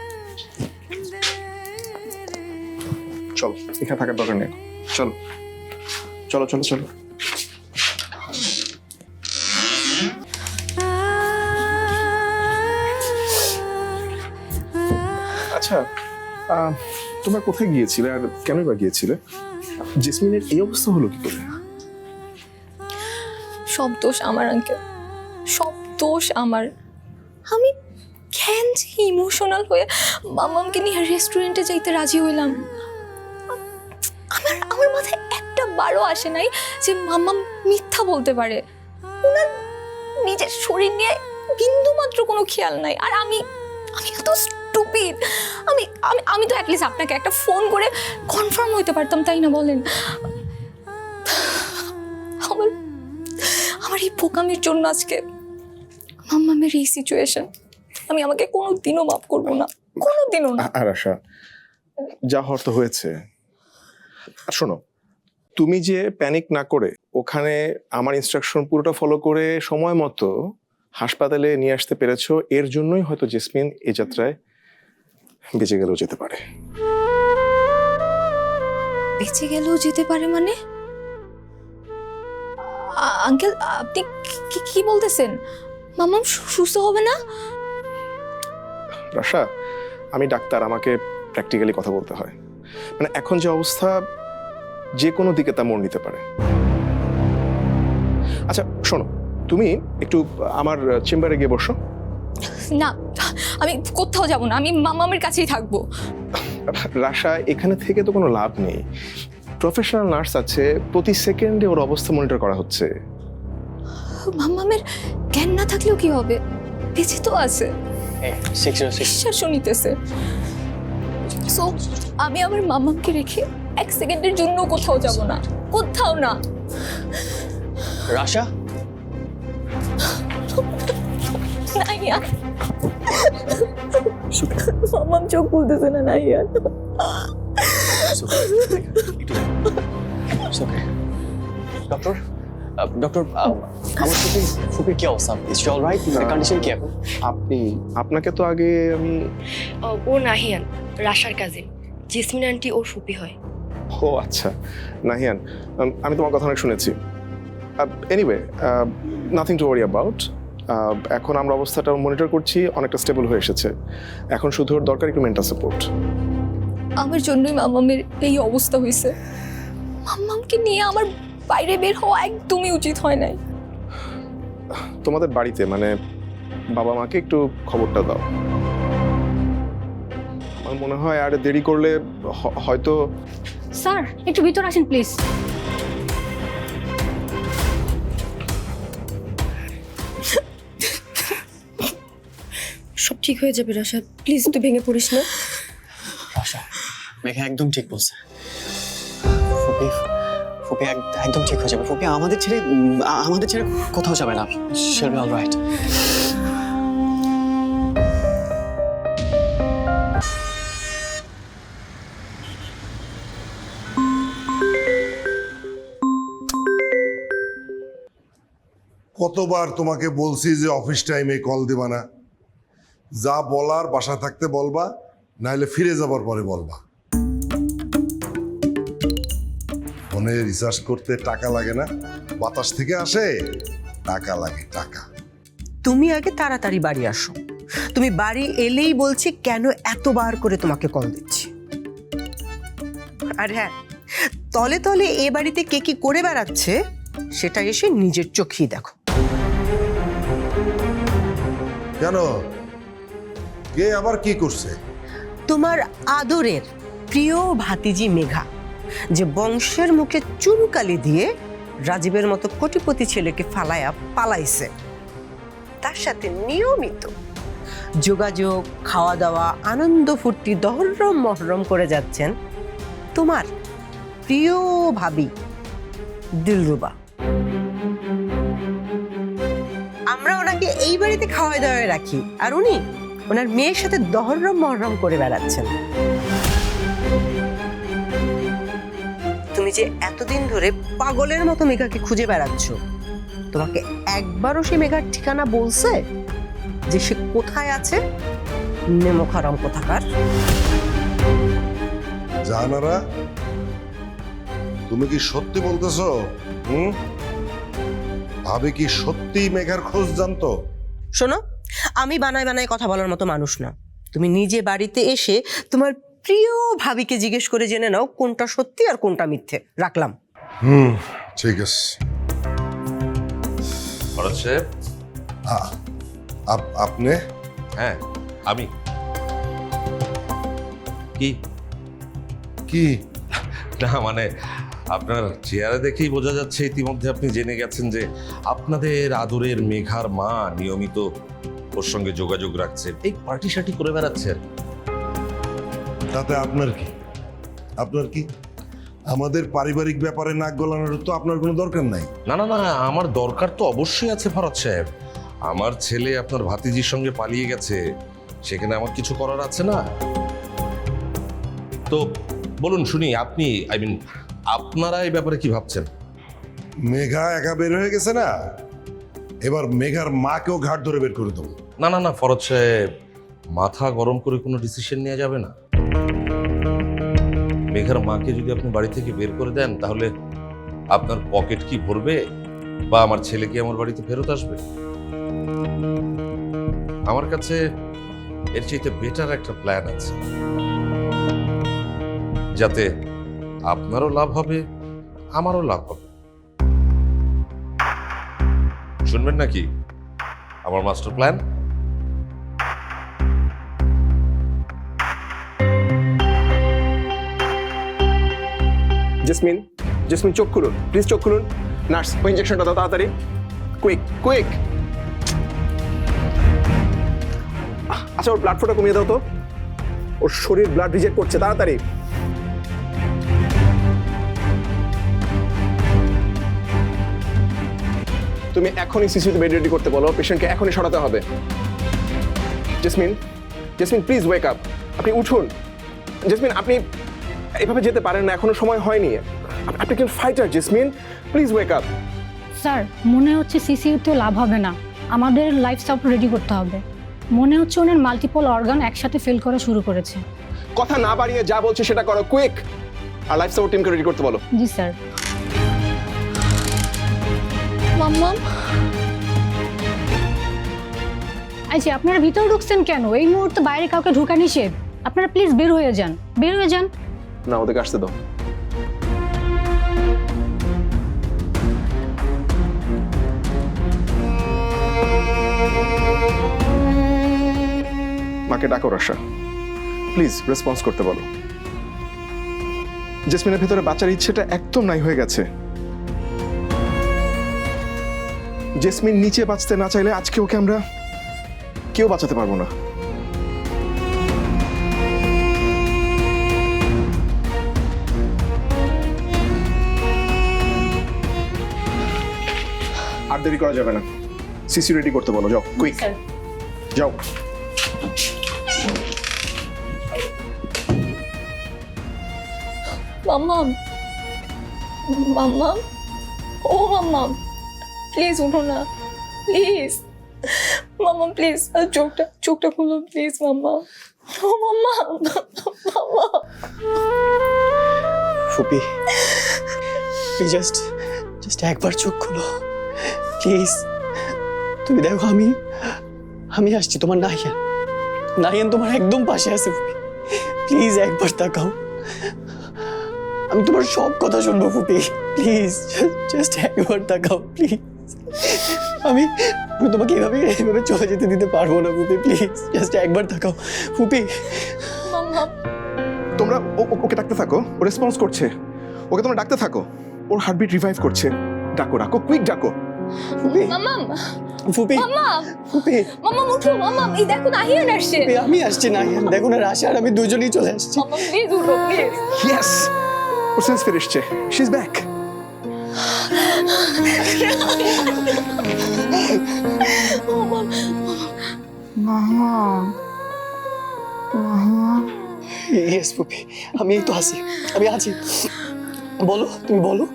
J: চলো, এখানে থাকার দরকার নেই, চলো চলো চলো চলো। আচ্ছা, তোমরা কোথায় গিয়েছিলে আর কেন বা গিয়েছিলে? জেসমিনের এই অবস্থা হলো কি করে?
G: সব দোষ আমার আঙ্কেল, সব দোষ আমার। আমি কেন যে ইমোশনাল হয়ে মামামকে নিয়ে রেস্টুরেন্টে যাইতে রাজি হইলাম। আমার আমার মাথায় একটা বারও আসে নাই যে মামাম মিথ্যা বলতে পারে। ওনার নিজের শরীর নিয়ে বিন্দু মাত্র কোনো খেয়াল নাই। আর আমি আমি এত স্টুপিড। আমি আমি আমি তো অ্যাটলিস্ট আপনাকে একটা ফোন করে কনফার্ম হইতে পারতাম, তাই না বলেন? আমার আমার এই বোকামির জন্য আজকে মাম্মামের এই সিচুয়েশন। আমি আমাকে কোনোদিনও মাফ করবো না, কোনোদিনও না।
J: আর আশা, যা হওয়ার তো হয়েছে। আর শোনো, তুমি যে প্যানিক না করে ওখানে আমার ইনস্ট্রাকশন পুরোটা ফলো করে সময় মতো হাসপাতালে নিয়ে আসতে পেরেছো, এর জন্যই হয়তো জেসমিন এই যাত্রায় বেঁচে গেলেও যেতে পারে।
G: বেঁচে গেলেও যেতে পারে মানে? আঙ্কেল, আপনি কি বলতেছেন? মামাম সুস্থ হবে না?
J: রাশা, আমি ডাক্তার, আমাকে প্র্যাকটিক্যালি কথা বলতে হয়। মানে এখন যে অবস্থা, যে কোনো দিকে তা মোড় নিতে পারে। আচ্ছা শোনো, তুমি একটু আমার চেম্বারে গিয়ে বসো।
G: না, আমি কোথাও যাব না, আমি মামামের কাছেই থাকবো।
J: রাশা, এখানে থেকে তো কোনো লাভ নেই। প্রফেশনাল নার্স আছে, প্রতি সেকেন্ডে ওর অবস্থা মনিটর করা হচ্ছে।
G: মামামের জ্ঞান না থাকলেও কি হবে? বেঁচে তো আছে,
D: 606
G: নিঃশ্বাসও নিতেছে। সো আমি আমার মামামকে রেখে এক সেকেন্ডের জন্য কোথাও যাব না, কোথাও না।
D: রাশা,
G: নাইয়া, মামাম চোখ খুলতেছে না। নাইয়া,
D: ডক্টর ডক্টর আমার ফুপির কি অবস্থা? Is she alright? কন্ডিশন কি এখন?
J: আপনাকে তো আগে আমি...
F: ও নাহিয়ান, রাশার কাজিন, জেসমিন আন্টি ওর ফুপি হয়।
J: ও আচ্ছা, নাহিয়ান, আমি তোমার কথা অনেক শুনেছি। Anyway, nothing to worry about. এখন আমরা অবস্থাটা মনিটর করছি, অনেকটা স্টেবল হয়ে এসেছে। এখন শুধু ওর দরকার একটু মেন্টাল সাপোর্ট।
G: আমার জন্যই মামামের এই অবস্থা হয়েছে। মামামকে নিয়ে আমার বাইরে বের হওয়া একদমই উচিত হয় নাই।
J: তোমাদের বাড়িতে মানে বাবা মাকে একটু খবরটা দাও। আমার মনে হয় আর দেরি করলে হয়তো...
I: স্যার একটু ভিতর আসেন প্লিজ।
F: সব ঠিক হয়ে যাবে রাশা, প্লিজ তুই ভেঙে পড়িস না।
D: রাশা, মেঘা একদম ঠিক বলছে। ফুপি ফুপি একদম ঠিক হয়ে যাবে। ফুপি আমাদের ছেড়ে কোথাও যাবে না। শিল বি অলরাইট।
L: কতবার তোমাকে বলছি যে অফিস টাইমে কল দেবা না? যা বলার বাসা থাকতে বলবা, নাহলে ফিরে যাবার পরে বলবা। ফোনে রিচার্জ করতে টাকা লাগে না, বাতাস থেকে আসে, টাকা লাগে টাকা।
H: তুমি আগে তাড়াতাড়ি বাড়ি আসো। তুমি বাড়ি এলেই বলছি কেন এতবার করে তোমাকে কল দিচ্ছি। আর হ্যাঁ, তলে তলে এ বাড়িতে কে কি করে বেড়াচ্ছে সেটা এসে নিজের চোখেই দেখো।
L: কেন, কে আবার কি করছে?
H: তোমার আদরের প্রিয় ভাতিজি মেঘা, যে বংশের মুখে চুনকালি দিয়ে রাজীবের মতো কোটিপতি ছেলেকে ফালায়া পালাইছে, তার সাথে নিয়মিত যোগাযোগ, খাওয়া দাওয়া, আনন্দ ফুর্তি দহরম মহরম করে যাচ্ছেন তোমার প্রিয় ভাবি দিলরুবা। আমরা ওনাকে এই বাড়িতে খাওয়া দাওয়ায় রাখি, আর উনি ওনার মেয়ের সাথে দহরম মহরম করে বেড়াচ্ছেন। তুমি যে এতদিন ধরে পাগলের মতো মেঘাকে খুঁজে বেড়াচ্ছ, তোমাকে একবারও সে মেঘার ঠিকানা বলছে যে সে কোথায় আছে? নেমখারাম কোথাকার।
L: জানারা, তুমি কি সত্যি বলতেছো? ভাবে কি সত্যি মেঘার খোঁজ জানতো?
H: শোনো, আমি বানায় বানায় কথা বলার মতো মানুষ না। তুমি নিজে বাড়িতে এসে তোমার প্রিয় ভাবিকে জিজ্ঞেস করে জেনে নাও কোনটা সত্যি আর কোনটা মিথ্যে। রাখলাম।
L: ঠিক আছে। আপনি?
K: হ্যাঁ, আমি কি
L: কি
K: না মানে আপনার চেহারা দেখেই বোঝা যাচ্ছে ইতিমধ্যে আপনি জেনে গেছেন যে আপনাদের আদরের মেঘার মা নিয়মিত ওর সঙ্গে যোগাযোগ রাখছেন, এই পার্টি শার্টি করে বেড়াচ্ছেন।
L: তাতে আপনার কি? আপনার কি? আমাদের পারিবারিক ব্যাপারে নাক গলানোর তো আপনার কোনো দরকার নাই।
K: না না না, আমার দরকার তো অবশ্যই আছে ফরহাদ সাহেব। আমার ছেলে আপনার ভাতিজির সঙ্গে পালিয়ে গেছে, সেখানে আমার কিছু করার আছে না? তো বলুন শুনি, আপনি আপনারা এই ব্যাপারে কি ভাবছেন?
L: মেঘা একা বের হয়ে গেছে না, এবার মেঘার মাকেও ঘাট ধরে বের করে দেবো।
K: না না না ফরহাদ সাহেব, মাথা গরম করে কোনো ডিসিশন নেওয়া যাবে না। মেঘার মাকে যদি আপনি বাড়ি থেকে বের করে দেন, তাহলে আপনার পকেট কি ভরবে, বা আমার ছেলে কি আমার বাড়িতে ফেরত আসবে? আমার কাছে এর চাইতে বেটার একটা প্ল্যান আছে, যাতে আপনারও লাভ হবে, আমারও লাভ হবে। শুনবেন নাকি আমার মাস্টার প্ল্যান?
J: জেসমিন, জেসমিন চোখ খুলুন প্লিজ, চোখ খুলুন। নার্স, ওই ইঞ্জেকশনটা দাও তাড়াতাড়ি, কুইক কুইক। আচ্ছা, ওর ব্লাড ফ্লোটা কমিয়ে দাও তো, ওর শরীর ব্লাড রিজেক্ট করছে, তাড়াতাড়ি। তুমি এখনই সিসিউতে বেড রেডি করতে বলো, পেশেন্টকে এখনই সরাতে হবে। Jasmine, jasmine please wake up, আপনি উঠুন। জেসমিন, আপনি এভাবে যেতে পারেন না, এখনো সময় হয়নি। আপনি কেন fighter jasmine, please wake up.
M: Sir, মনে হচ্ছে সিসিইউতেও লাভ হবে না, আমাদের লাইফ সাপোর্ট রেডি করতে হবে। মনে হচ্ছে ওনার মাল্টিপল অর্গান একসাথে ফেল করা শুরু করেছে।
J: কথা না বাড়িয়ে যা বলছে সেটা করো, কুইক। আর লাইফ সাপোর্ট টিমকে রেডি করতে বলো।
M: জি স্যার।
G: মাম্মাম,
M: আচ্ছা, আপনারা ভিতরে ঢুকছেন কেন? এই মুহূর্তে বাইরে কাউকে ঢোকা নিষেধ। আপনারা প্লিজ বের হয়ে যান, বের হয়ে যান।
J: না, ওদেরকে আসতে দাও। মাকে ডাকো রাশা, প্লিজ রেসপন্স করতে বলো। জেসমিনের ভেতরে বাঁচার ইচ্ছেটা একদম নাই হয়ে গেছে। জেসমিন নিচে বাঁচতে না চাইলে আজকে ওকে আমরা কেউ বাঁচাতে পারবো না। আর দেরি করা যাবে না, সিসি রেডি করতে বলো, যাও কুইক যাও।
G: মাম্মাম, মাম্মাম, ও মাম্মাম, প্লিজ উঠো না, প্লিজ মাম্মাম, প্লিজ চোখটা চোখটা খুলো প্লিজ মাম্মাম। ও মাম্মাম, মাম্মাম।
D: ফুপি, জাস্ট একবার চোখ খুলো প্লিজ। তুমি দেখো, আমি আসছি, তোমার নাহিয়ান তোমার একদম পাশে আছে ফুপি, প্লিজ একবার তাকাও। আমি তোমার সব কথা শুনবো ফুপি, প্লিজ জাস্ট একবার তাকাও প্লিজ। আমি তোমাকে এভাবে চলে যেতে দিতে পারবো না ফুপি, প্লিজ জাস্ট একবার তাকাও ফুপি।
G: মাম্মাম,
J: তোমরা ওকে ডাকতে থাকো, ও রেসপন্স করছে, ওকে তোমরা ডাকতে থাকো, ওর হার্টবিট রিভাইভ করছে। ডাকো ডাকো, কুইক ডাকো ফুপি।
G: মাম্মাম,
D: ফুপি,
G: মাম্মাম,
D: ফুপি,
G: মাম্মাম উঠো, মাম্মাম, এই দেখো নাহিয়ান আসছে।
D: ফুপি, আমি আসছি, নাহিয়ান দেখো না, রাশা আর আমি দুজনেই চলে আসছি।
G: মাম্মাম প্লিজ উঠো প্লিজ।
J: ইয়েস, ওর সেন্স ফিরে এসছে, শি ইজ ব্যাক।
G: মাম্মাম, মাম্মাম,
D: ইয়েস ফুপি, আমি এই তো আছি, আমি আছি। বলো, তুমি বলো।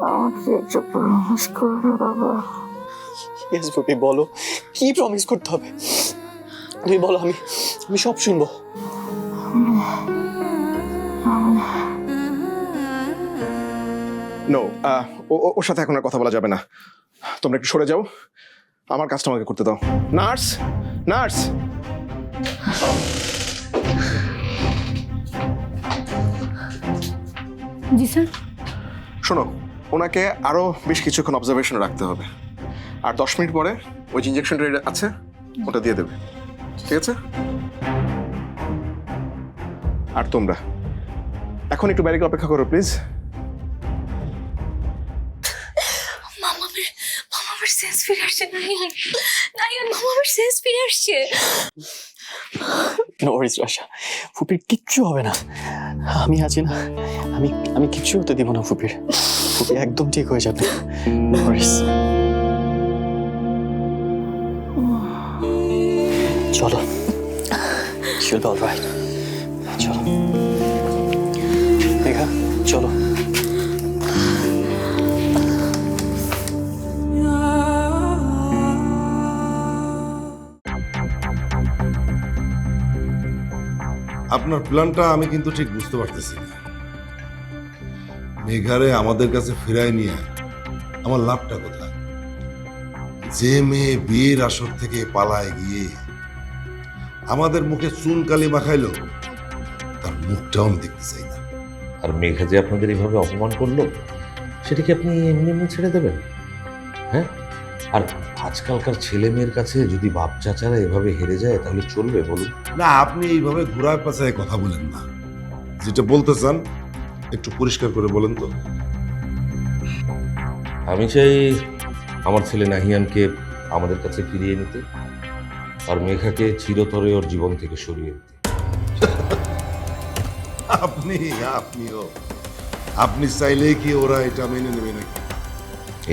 G: আমাকে একটা প্রমিস করবে বাবা।
D: ইয়েস ফুপি, বলো কি প্রমিস করতে হবে, তুমি বলো, আমি সব শুনবো।
J: নো, ওর সাথে এখন আর কথা বলা যাবে না, তোমরা একটু সরে যাও, আমার কাজটা আমাকে করতে দাও। Nurse, nurse.
M: জি স্যার।
J: শোনো, ওনাকে আরো বেশ কিছুক্ষণ অবজারভেশনে রাখতে হবে, আর 10 মিনিট পরে ওই যে ইঞ্জেকশনটা আছে ওটা দিয়ে দেবে, ঠিক আছে? আর তোমরা এখন একটু বাইরে গিয়ে অপেক্ষা করো প্লিজ।
G: মামার সেন্স ফিরে আসছে। নাহিয়ান মামার সেন্স ফিরে আসছে।
D: নো ওয়ারিস রাশা, ফুপির কিচ্ছু হবে না, আমি আছি না। আমি কিচ্ছু হতে দিব না ফুপির। ফুপি একদম ঠিক হয়ে যাবে। নো ওয়ারিস। চলো, she'll be all right. চলো মেঘা, চলো।
L: আপনার প্ল্যানটা আমি কিন্তু ঠিক বুঝতে পারতেছি না। মেঘারে আমাদের কাছে ফিরায় নিয়ে আমার লাভটা কোথায়? যে মেয়ে বিয়ের আসর থেকে পালায় গিয়ে আমাদের মুখে চুন কালি মাখাইলো, তার মুখটাও আমি দেখতে চাই না।
K: আর মেঘা যে আপনাদের এইভাবে অপমান করলো, সেটা কি আপনি এমনি এমনি ছেড়ে দেবেন? হ্যাঁ, আর আজকালকার ছেলে মেয়ের কাছে যদি বাপ চাচারা এভাবে হেরে যায় তাহলে চলবে বলুন?
L: না, আপনি এইভাবে ঘুরায় পাচায় কথা বলেন না। যেটা বলতে চান একটু পরিষ্কার করে বলেন তো।
K: আমি চাই আমার ছেলে নাহিয়ানকে আমাদের কাছে ফিরিয়ে নিতে, আর মেঘাকে চিরতরে ওর জীবন থেকে সরিয়ে দিতে।
L: আপনি চাইলেই কি ওরা এটা মেনে নেবে নাকি?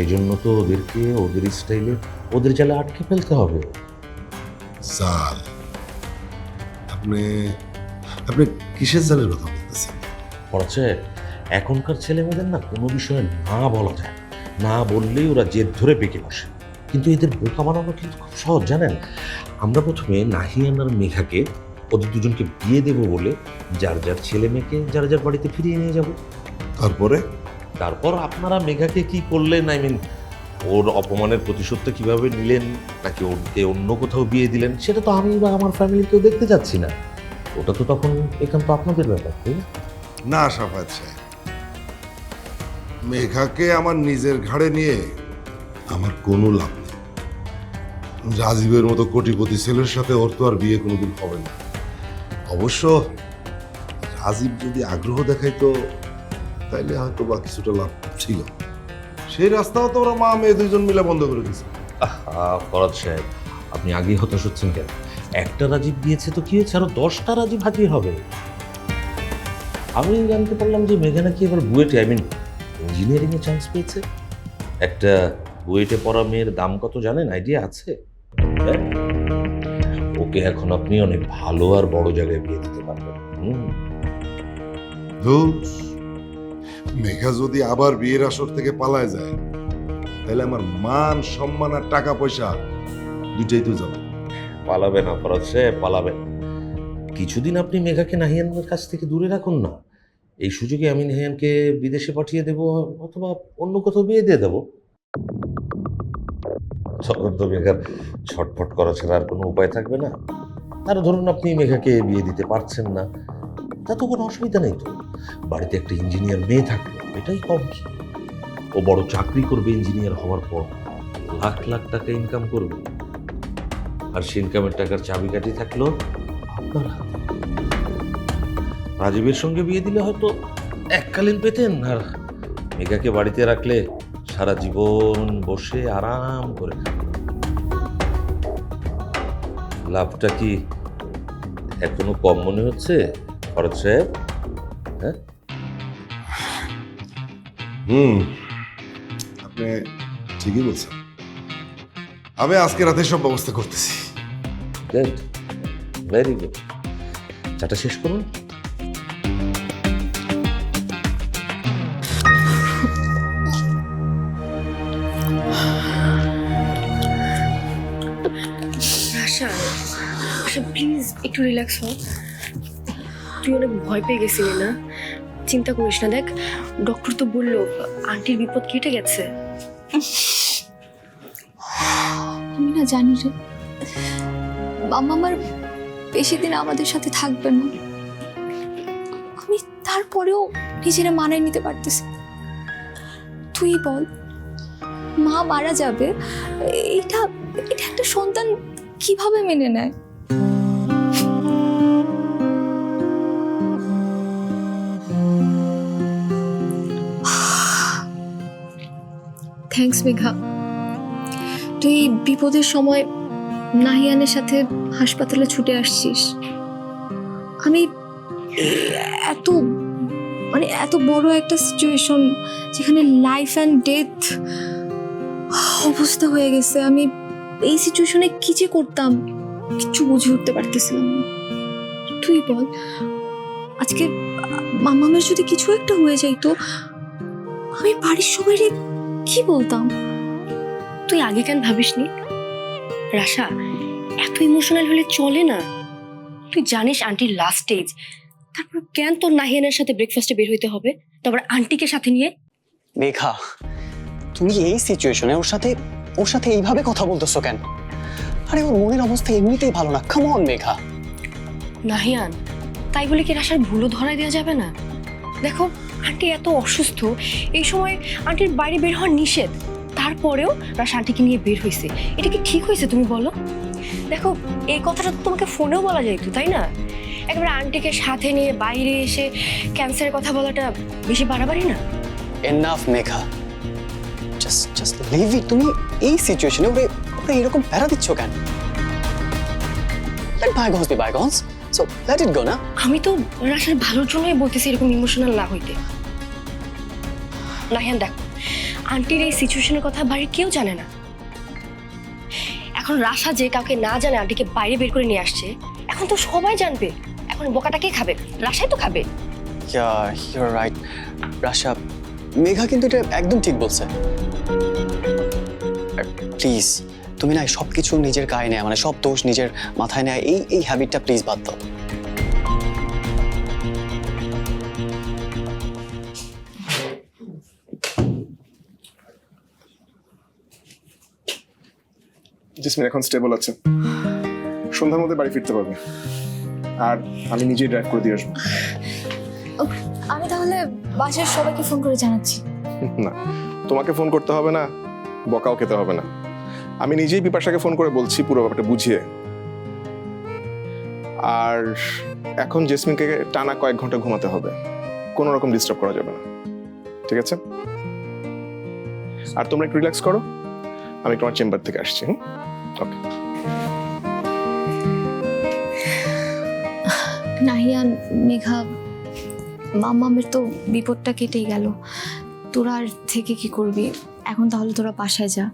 K: এই জন্য তো ওদেরকে ওদের স্টাইলে ওদের জালে আটকে ফেলতে হবে।
L: জাল? আপনি আপনি কিসের জালের কথা বলতেছেন?
K: হচ্ছে এখনকার ছেলে মেয়েদের না কোনো বিষয়ে না বলা যায়, না বললেই ওরা জেদ ধরে পেকে বসে। কিন্তু এদের বোকা বানানো কিন্তু খুব সহজ, জানেন? আমরা প্রথমে নাহিয়ান আর মেঘাকে ওদের দুজনকে বিয়ে দেব বলে যার যার ছেলে মেয়েকে যার যার বাড়িতে ফিরিয়ে নিয়ে যাব। তারপর আপনারা মেঘাকে কি করলেন, আই মিন ওর অপমানের প্রতিশোধটা কিভাবে নিলেন, নাকি ওকে অন্য কোথাও বিয়ে দিলেন, সেটা তো আমি বা আমার ফ্যামিলি কেউ দেখতে যাচ্ছি না। ওটা তো তখন একান্ত আপনাদের ব্যাপার, তাই না?
L: না সাফাত সাহেব, মেঘাকে আমার নিজের ঘাড়ে নিয়ে আমার কোনো লাভ নেই। রাজীবের মতো কোটিপতি ছেলের সাথে ওর তো আর বিয়ে কোনোদিন হবে না। অবশ্য রাজীব যদি আগ্রহ দেখাইতো তাইলে হয়তো বা কিছুটা লাভ ছিল। সেই রাস্তাও তো ওরা মা মেয়ে দুইজন মিলে বন্ধ করে দিয়েছে।
K: ফরাদ সাহেব, আপনি আগেই হতাশ হচ্ছেন কেন? একটা রাজীব দিয়েছে তো কি হয়েছে, আরো 10টা রাজীব হাজির হবে। আমি জানতে পারলাম যে মেঘা নাকি এবার বুয়েটে, আই মিন ইঞ্জিনিয়ারিং এ চান্স পেয়েছে। একটা বুয়েটে পড়া মেয়ের দাম কত জানেন? আইডিয়া আছে? হ্যাঁ? ওকে এখন আপনি অনেক ভালো আর বড় জায়গায় বিয়ে দিতে পারবেন।
L: মেঘা যদি আবার বিয়ের আসর থেকে পালায় যায় তাহলে আমার মান সম্মান আর টাকা পয়সা দুইটাই তো যাবে।
K: পালাবে না ফরাদ সাহেব, পালাবে। কিছুদিন আপনি মেঘাকে নাহিয়ানের কাছ থেকে দূরে রাখুন না। এই সুযোগে আমি নাহিয়ানকে বিদেশে পাঠিয়ে দেব, অথবা অন্য কোথাও বিয়ে দিয়ে দেবো। তখন তো মেঘার ছটফট করা ছাড়া আর কোনো উপায় থাকবে না। আর ধরুন আপনি মেঘাকে বিয়ে দিতে পারছেন না, তা তো কোনো অসুবিধা নেই। তো বাড়িতে একটা ইঞ্জিনিয়ার মেয়ে থাকলো, এটাই কম কি। ও বড় চাকরি করবে, ইঞ্জিনিয়ার হওয়ার পর লাখ লাখ টাকা ইনকাম করবে, আর সে ইনকামের টাকার চাবিকাঠি থাকলো আপনার হাতে। রাজীবের সঙ্গে বিয়ে দিলে হয়তো এককালীন পেতেন, আর মেঘাকে বাড়িতে রাখলে সারা জীবন বসে আরাম করে খাবেন। লাভটা কি এখনো কম মনে হচ্ছে ফরাদ সাহেব? হ্যাঁ,
L: আপনি ঠিকই বলছেন। আমি আজকে রাতে সব ব্যবস্থা করতেছি।
K: Good, very good. চাটা শেষ করুন।
F: আশা, আশা প্লিজ একটু রিল্যাক্স হ। তুই অনেক ভয় পেয়ে গেছিলি না? চিন্তা করিস না, দেখ ডক্টর তো বললো আন্টির বিপদ কেটে গেছে।
G: আমি না জানি রে, মামা আমার বেশি দিন আমাদের সাথে থাকবে না। আমি তারপরেও নিজেরা মানায় নিতে পারতেছি না। তুই বল, মা মারা যাবে, এটা এটা একটা সন্তান কিভাবে মেনে নেয়? থ্যাঙ্কস মেঘা, তুই এই বিপদের সময় নাহিয়ানের সাথে হাসপাতালে ছুটে আসছিস। আমি এত বড় একটা সিচুয়েশন যেখানে লাইফ অ্যান্ড ডেথ অবস্থা হয়ে গেছে, আমি এই সিচুয়েশনে কি যে করতাম কিচ্ছু বুঝে উঠতে পারতেছিলাম না। তুই বল, আজকে মামামের যদি কিছু একটা হয়ে যাইতো, আমি বাড়ির সবাইকে কি বলতাম?
F: তুই আগে কেন ভাবিসনি? রাশা, এত ইমোশনাল হলে চলে না। তুই জানিস আন্টির লাস্ট স্টেজ, তারপর কেন তোর নাহিয়ানের সাথে ব্রেকফাস্টে বের হইতে হবে, তারপর আন্টিকে সাথে নিয়ে?
D: মেঘা, তুমি এই সিচুয়েশনে ওর সাথে এইভাবে কথা বলতেছো কেন? আরে ওর মনের অবস্থা এমনিতেই ভালো না। Come on Megha.
F: নাহিয়ান, তাই বলে কি রাশার ভুলও ধরাই দেওয়া যাবে না? দেখো, আন্টি এত অসুস্থ, এই সময় আন্টির বাইরে বের হওয়া নিষেধ, তারপরেও রাশা আন্টিকে নিয়ে বের হয়েছে। এটা কি ঠিক হয়েছে তুমি বলো? দেখো, এই কথাটা তো তোমাকে ফোনেও বলা যাইতো, তাই না? একেবারে আন্টিকে সাথে নিয়ে বাইরে এসে ক্যান্সারের কথা বলাটা বেশি বাড়াবাড়ি না?
D: Enough Megha, just leave it. তুমি এই সিচুয়েশনে ওরে এরকম প্যারা দিচ্ছ কেন? Let bygones be bygones, so let it go না।
F: আমি তো রাশার ভালোর জন্যই বলতেছি এরকম ইমোশনাল না হইতে। নাহিয়ান দেখ, আন্টির এই সিচুয়েশনের কথা বাড়ির কেউ জানে না। এখন রাশা যে কাউকে না জানে আন্টিকে বাইরে বের করে নিয়ে আসছে, এখন তো সবাই জানবে। এখন বোকাটা কে খাবে? রাশাই তো খাবে।
D: ইউ আর রাইট রাশা, মেঘা কিন্তু এটা একদম ঠিক বলছে। প্লিজ তুমি না সবকিছু নিজের গায়ে নেয়, মানে সব দোষ নিজের মাথায় নেয়, এই হ্যাবিটটা প্লিজ বাদ দাও।
J: জেসমিন এখন স্টেবল আছে, সন্ধ্যার মধ্যে বাড়ি ফিরতে পারবে, আর আমি নিজেই ড্রাইভ করে দিয়ে আসবো।
G: আমি তাহলে বাসার সবাইকে ফোন করে জানাচ্ছি।
J: না, তোমাকে ফোন করতে হবে না, বকাও খেতে হবে না। আমি নিজেই বিপাশাকে ফোন করে বলছি পুরো ব্যাপারটা বুঝিয়ে। আর এখন জেসমিনকে টানা কয়েক ঘন্টা ঘুমাতে হবে, কোনো রকম ডিস্টার্ব করা যাবে না, ঠিক আছে? আর তোমরা একটু রিল্যাক্স করো, আমি তোমার চেম্বার থেকে আসছি। ওকে।
G: নাহিয়ান, মেঘা, মামামের তো বিপদটা কেটেই গেল, তোরা আর থেকে কি করবি এখন? তাহলে তোরা বাসায় যা।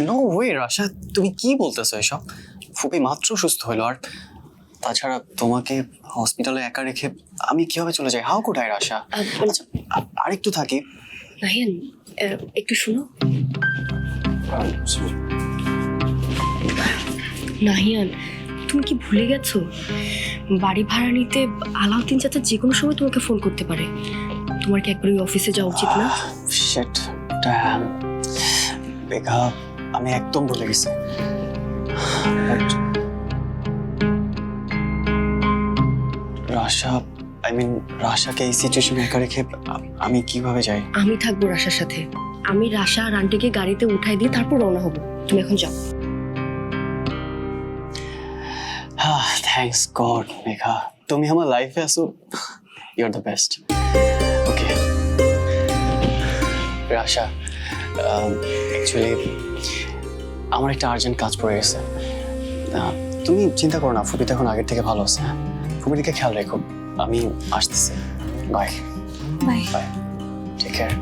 D: নো ওয়ে রাশা, তুমি কি বলতেছো এসব? ফুপি মাত্র সুস্থ হলো, আর তাছাড়া তোমাকে হসপিটালে একা রেখে আমি কিভাবে চলে যাই? হাউ কুড আই রাশা? আর একটু থাকি।
F: নাহিয়ান, একটু শুনো। নাহিয়ান, তুমি কি ভুলে গেছো বাড়ি ভাড়া নিতে আলাউদ্দিন চাচা যে কোনো সময় তোমাকে ফোন করতে পারে? তোমার কি একবার ওই অফিসে যাওয়া উচিত না?
D: শিট, ড্যাম মেঘা, আমি একদম ভুলে গেছি। রাশা, রাশাকে এই সিচুয়েশনে একা রেখে আমি কিভাবে যাই?
F: আমি থাকবো রাশার সাথে। আমি রাশা আর আন্টিকে গাড়িতে উঠাই দিয়ে তারপর রওনা হবো। তুমি এখন যাও।
D: থ্যাঙ্কস গড মেঘা, তুমি আমার লাইফে আসো, you are the best. Okay Rasha, actually আমার একটা আর্জেন্ট কাজ পড়ে গেছে। তুমি চিন্তা করো না, ফুপি তো এখন আগের থেকে ভালো আছে। ফুপির দিকে খেয়াল রেখো, আমি আসতেছি। Bye
G: bye
D: bye, take care.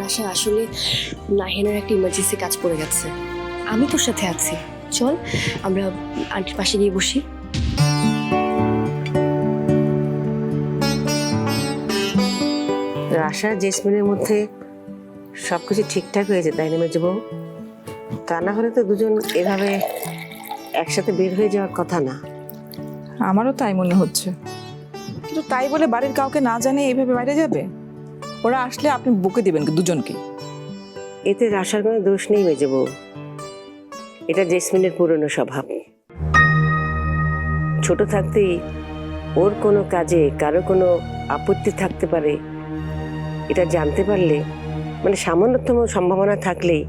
F: Rasha, আসলে নাহিয়ানের একটা ইমার্জেন্সি কাজ পড়ে গেছে। আমি তোর সাথে আছি, চল আমরা আন্টির পাশে গিয়ে বসি।
H: রাশা জেসমিনের মধ্যে সবকিছু ঠিকঠাক হয়েছে, তাই না মেজবউ? তা না হলে তো দুজন এভাবে একসাথে বের হয়ে যাওয়ার কথা না।
A: আমারও তাই মনে হচ্ছে, কিন্তু তাই বলে বাড়ির কাউকে না জানে এইভাবে বাইরে যাবে? ওরা আসলে আপনি বকে দিবেন দুজনকে।
H: এতে রাশার কোনো দোষ নেই মেজবউ, এটা জেসমিনের পুরনো স্বভাব। ছোট থাকতেই ওর কোনো কাজে কারো কোনো আপত্তি থাকতে পারে, এটা জানতে পারলে মানে সামান্যতম সম্ভাবনা থাকলেই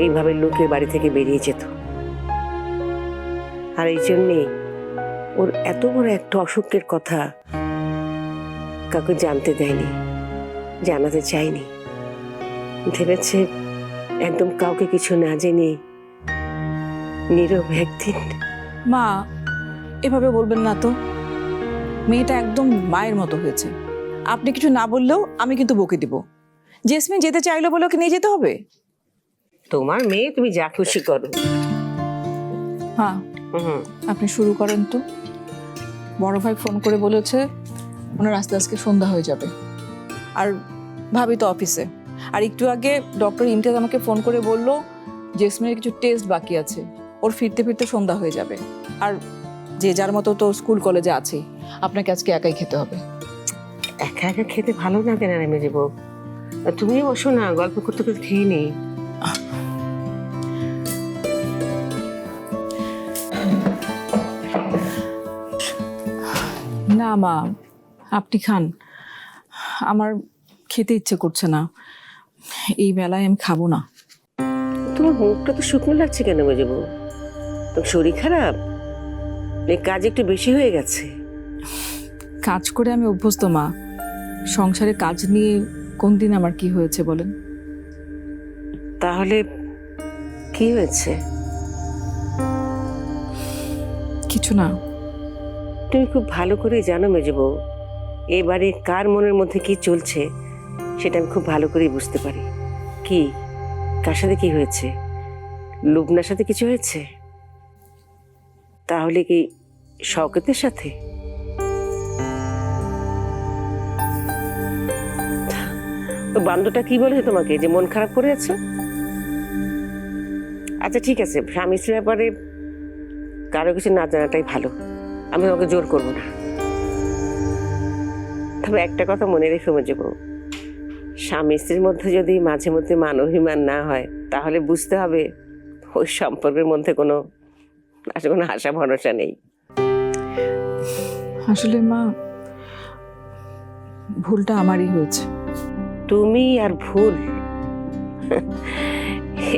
H: এইভাবে লোকের বাড়ি থেকে বেরিয়ে যেত। আর এই জন্যে ওর এত বড় একটা অসুখের কথা কাউকে জানতে দেয়নি, জানাতে চায়নি। ভেবেছে একদম কাউকে কিছু না জেনে নীরব একদিন।
A: মা, এভাবে বলবেন না তো। মেয়েটা একদম মায়ের মতো হয়েছে। আপনি কিছু না বললেও আমি কিন্তু বকে দিব। জেসমিন যেতে চাইলো বলে ওকে নিয়ে যেতে হবে?
H: তোমার মেয়ে, তুমি যা খুশি করো।
A: হ্যাঁ, আপনি শুরু করেন তো। বড় ভাই ফোন করে বলেছে ওনার আস্তে আজকে সন্ধ্যা হয়ে যাবে, আর ভাবি তো অফিসে। আর একটু আগে ডক্টর ইমতিয়াজ আমাকে ফোন করে বলল জেসমিনের কিছু টেস্ট বাকি আছে, ওর ফিরতে ফিরতে সন্ধ্যা হয়ে যাবে। আর যে যার মতো তো স্কুল কলেজে আছে, আপনাকে আজকে একাই খেতে হবে।
H: একা একা খেতে ভালো লাগে না রে মেজে বউ। তুমি বসো না, গল্প করতে করতে খেয়ে নেই।
A: না মা, আপনি খান। আমার খেতে ইচ্ছে করছে না, এই বেলায় আমি খাবো না।
H: তোমার মুখটা তো শুকনো লাগছে কেন মেজে বউ? তোমার শরীর খারাপ? এই কাজ একটু বেশি হয়ে গেছে?
A: কাজ করে আমি অভ্যস্ত মা। সংসারে কাজ নিয়ে কোন দিন আমার কি হয়েছে বলেন?
H: তাহলে কি হয়েছে?
A: কিছু না।
H: তুমি খুব ভালো করে জানো মেজে বউ, এবারে কার মনের মধ্যে কি চলছে সেটা আমি খুব ভালো করেই বুঝতে পারি। কি, কার সাথে কি হয়েছে? লুবনার সাথে কিছু হয়েছে? তাহলে কি শওকতের সাথে? তো বান্ধবটা কি বলেছে তোমাকে যে মন খারাপ করে আছো? আচ্ছা ঠিক আছে, স্বামী স্ত্রীর ব্যাপারে কারো কিছু না জানাটাই ভালো। আমি তোমাকে জোর করবো না। তবে একটা কথা মনে রেখে মেজে বউ, স্বামী স্ত্রীর মধ্যে যদি মাঝে মধ্যে মান অভিমান না হয়, তাহলে বুঝতে হবে ওই সম্পর্কের মধ্যে কোনো আশা ভরসা নেই।
A: আসলে মা, ভুলটা আমারই হয়েছে।
H: তুমি আর ভুল,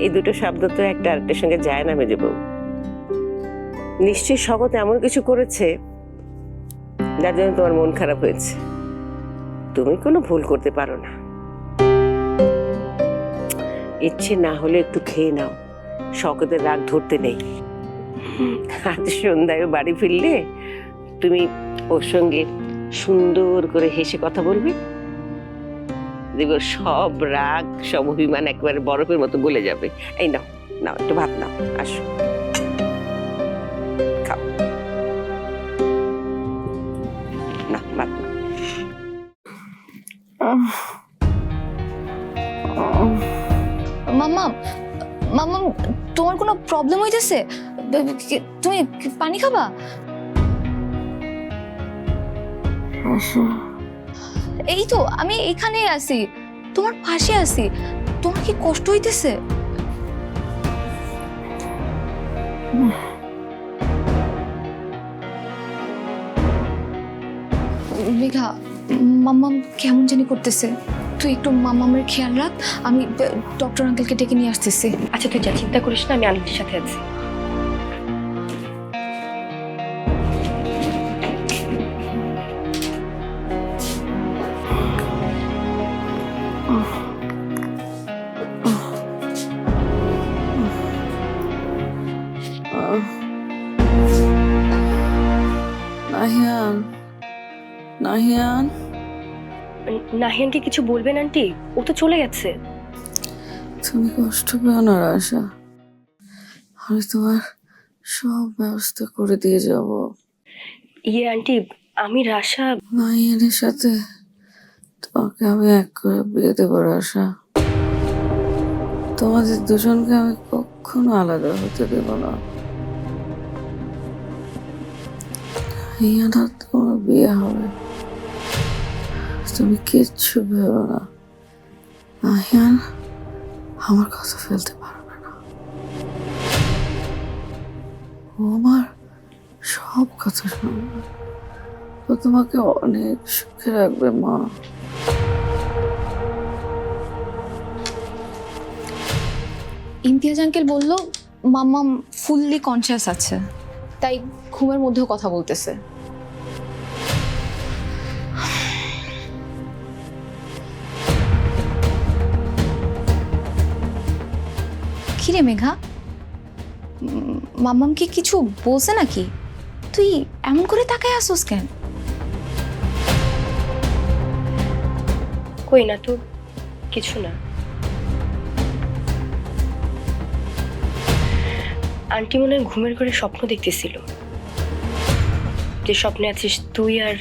H: এই দুটো শব্দ তো একটা আরেকটার সঙ্গে যায় না মেজে বউ। নিশ্চয়ই শওকত এমন কিছু করেছে যার জন্য তোমার মন খারাপ হয়েছে। তুমি কোনো ভুল করতে পারো না। ইচ্ছে না হলে একটু খেয়ে নাও, শওকতের রাগ ধরতে নেই। আজ সন্ধ্যায় বাড়ি ফিরলে তুমি ওর সঙ্গে সুন্দর করে হেসে কথা বলবে, দেখবে সব রাগ সব অভিমান একেবারে বরফের মতো গলে যাবে। এই নাও নাও, একটু ভাত নাও, আসো খাও। না, ভাত নাও।
G: মাম্মা, মাম্মা, তোমার কোনো প্রবলেম হইতেছে? তুমি পানি খাবা? এই তো আমি এখানেই আছি, তোমার পাশে আছি। তোমার কি কষ্ট হইতেছে? মেঘা, মাম্মাম কেমন জানি করতেছে। তুই একটু মাম্মামের খেয়াল রাখ, আমি ডক্টর আঙ্কেলকে ডেকে নিয়ে আসতেছি।
F: আচ্ছা তুই যা, চিন্তা করিস না, আমি আন্টির সাথে আছি।
I: নাহিয়ান, নাহিয়ান।
F: নাহিয়ানকে কিছু বলবেন আন্টি? ও তো চলে গেছে।
I: তুমি কষ্ট পেও না রাশা, আমি তোমার সব ব্যবস্থা করে দিয়ে যাব।
F: ইয়ে আন্টি, আমি রাশা।
I: নাহিয়ানের সাথে তোমাকে আমি এক করে বিয়ে দেবো রাশা। তোমাদের দুজনকে আমি কখনো আলাদা হতে দেব না। নাহিয়ান আর তোমার বিয়ে হবে, তুমি কিচ্ছু ভেবো না। নাহিয়ান আমার কথা ফেলতে পারবে না, ও আমার সব কথা শুনবে, ও তোমাকে অনেক সুখে রাখবে মা।
G: ইমতিয়াজ আঙ্কেল বলল মাম্মাম ফুললি কনসিয়াস আছে, তাই ঘুমের মধ্যেও কথা বলতেছে। কিরে মেঘা, মাম্মাম কি কিছু বলছে নাকি? তুই এমন করে তাকায় আসোস কেন?
F: কই না তো, কিছু না। আন্টি মনে হয় ঘুমের ঘরে স্বপ্ন দেখতেছিল, যে স্বপ্নে আছিস তুই আর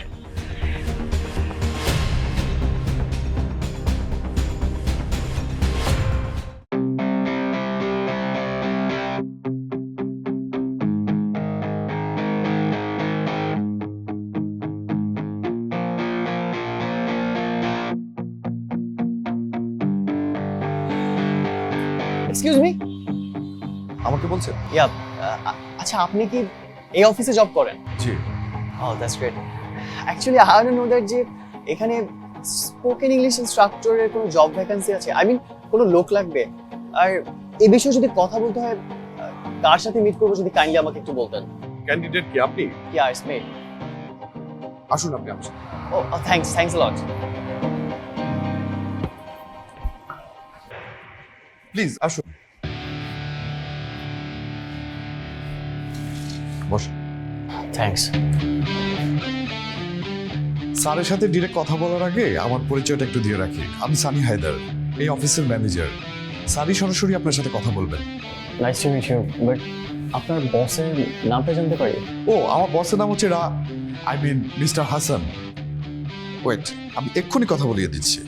D: এক্সকিউজ মি।
C: আমাকে বলছেন?
D: ইয়া, আচ্ছা আপনি কি এই অফিসে জব করেন?
C: জি।
D: Oh, that's great. Actually, I don't know that যে এখানে স্পোকেন ইংলিশ ইনস্ট্রাক্টরের কোনো জব ভ্যাকেন্সি আছে। আই মিন কোনো লোক লাগবে। আর এই বিষয়ে যদি কথা বলতে হয় কার সাথে মিট করবো যদি কাইন্ডলি আমাকে একটু বলতেন।
B: ক্যান্ডিডেট কি আপনি?
D: Yeah, it's me.
B: আসুন আপনি আমার সাথে।
D: Oh, thanks a lot.
B: Please আসুন। বসুন।
D: Thanks.
N: স্যারের সাথে ডিরেক্ট কথা বলার আগে আমার পরিচয়টা একটু দিয়ে রাখি। আমি সানি হায়দার, এই অফিসের ম্যানেজার। স্যারই সরাসরি আপনার সাথে কথা বলবেন।
D: Nice to meet you. But আপনার বসের নামটা জানতে পারি?
N: ও, আমার বসের নাম হচ্ছে মিস্টার হাসান। ওয়েট, আমি এক্ষুনি কথা বলিয়ে দিচ্ছি।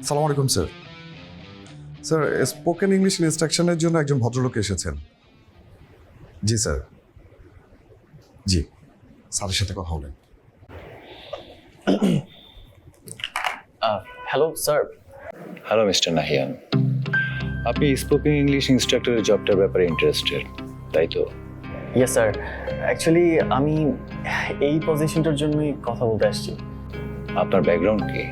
N: সালাম আলাইকুম স্যার। স্যার, স্পোকেন ইংলিশ ইনস্ট্রাকশনের জন্য একজন ভদ্রলোক এসেছেন। জি স্যার, জি, স্যারের সাথে কথা বলেন।
D: Hello sir.
C: Hello mister Nahiyan, আপনি স্পোকেন ইংলিশ ইনস্ট্রাক্টরের জবটার ব্যাপারে ইন্টারেস্টেড, তাই তো?
D: ইয়েস স্যার, অ্যাকচুয়ালি আমি এই পজিশনটার জন্যই কথা বলতে আসছি।
C: আপনার ব্যাকগ্রাউন্ড কি?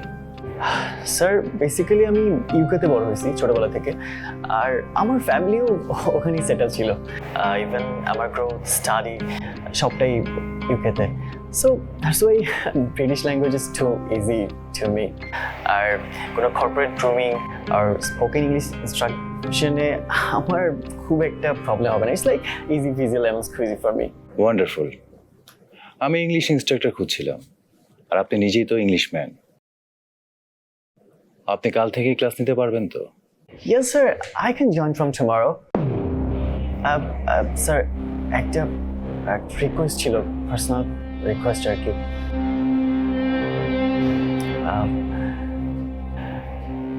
D: স্যার বেসিক্যালি আমি ইউকেতে বড় হয়েছি ছোটবেলা থেকে, আর আমার ফ্যামিলিও ওখানেই সেটেল ছিল। ইভেন আমার গ্রোথ, স্টাডি সবটাই ইউকেতে। So that's why British language is too easy to me. আর কোনো কর্পোরেট গ্রুমিং আর স্পোকেন ইংলিশ ইনস্ট্রাকশনে আমার খুব একটা প্রবলেম হবে না। It's like easy fizzy lemon squeezy for me.
C: Wonderful. আমি ইংলিশ ইনস্ট্রাক্টর খুঁজছিলাম, আর আপনি নিজেই তো ইংলিশ ম্যান। আপনি কাল থেকেই ক্লাস নিতে পারবেন তো?
D: Yes, sir. I can join from tomorrow. Sir, একটা রিকোয়েস্ট ছিল, পার্সোনাল রিকোয়েস্ট আর কি।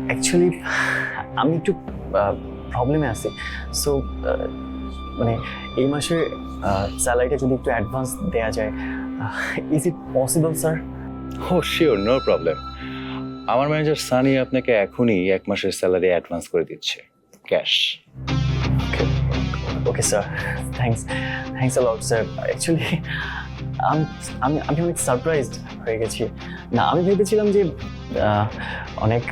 D: অ্যাকচুয়ালি আমি একটু প্রবলেমে আছি। সো মানে এই মাসের স্যালারিটা যদি একটু অ্যাডভান্স দেওয়া যায়, is it possible sir?
C: Oh sure, no problem. আমার ম্যানেজার সানি আপনাকে এখনই 1 মাসের স্যালারি অ্যাডভান্স করে দিচ্ছে, cash.
D: Okay sir, thanks a lot sir. Actually আমি অনেক সারপ্রাইজড হয়ে গেছি। না, আমি ভেবেছিলাম যে অনেক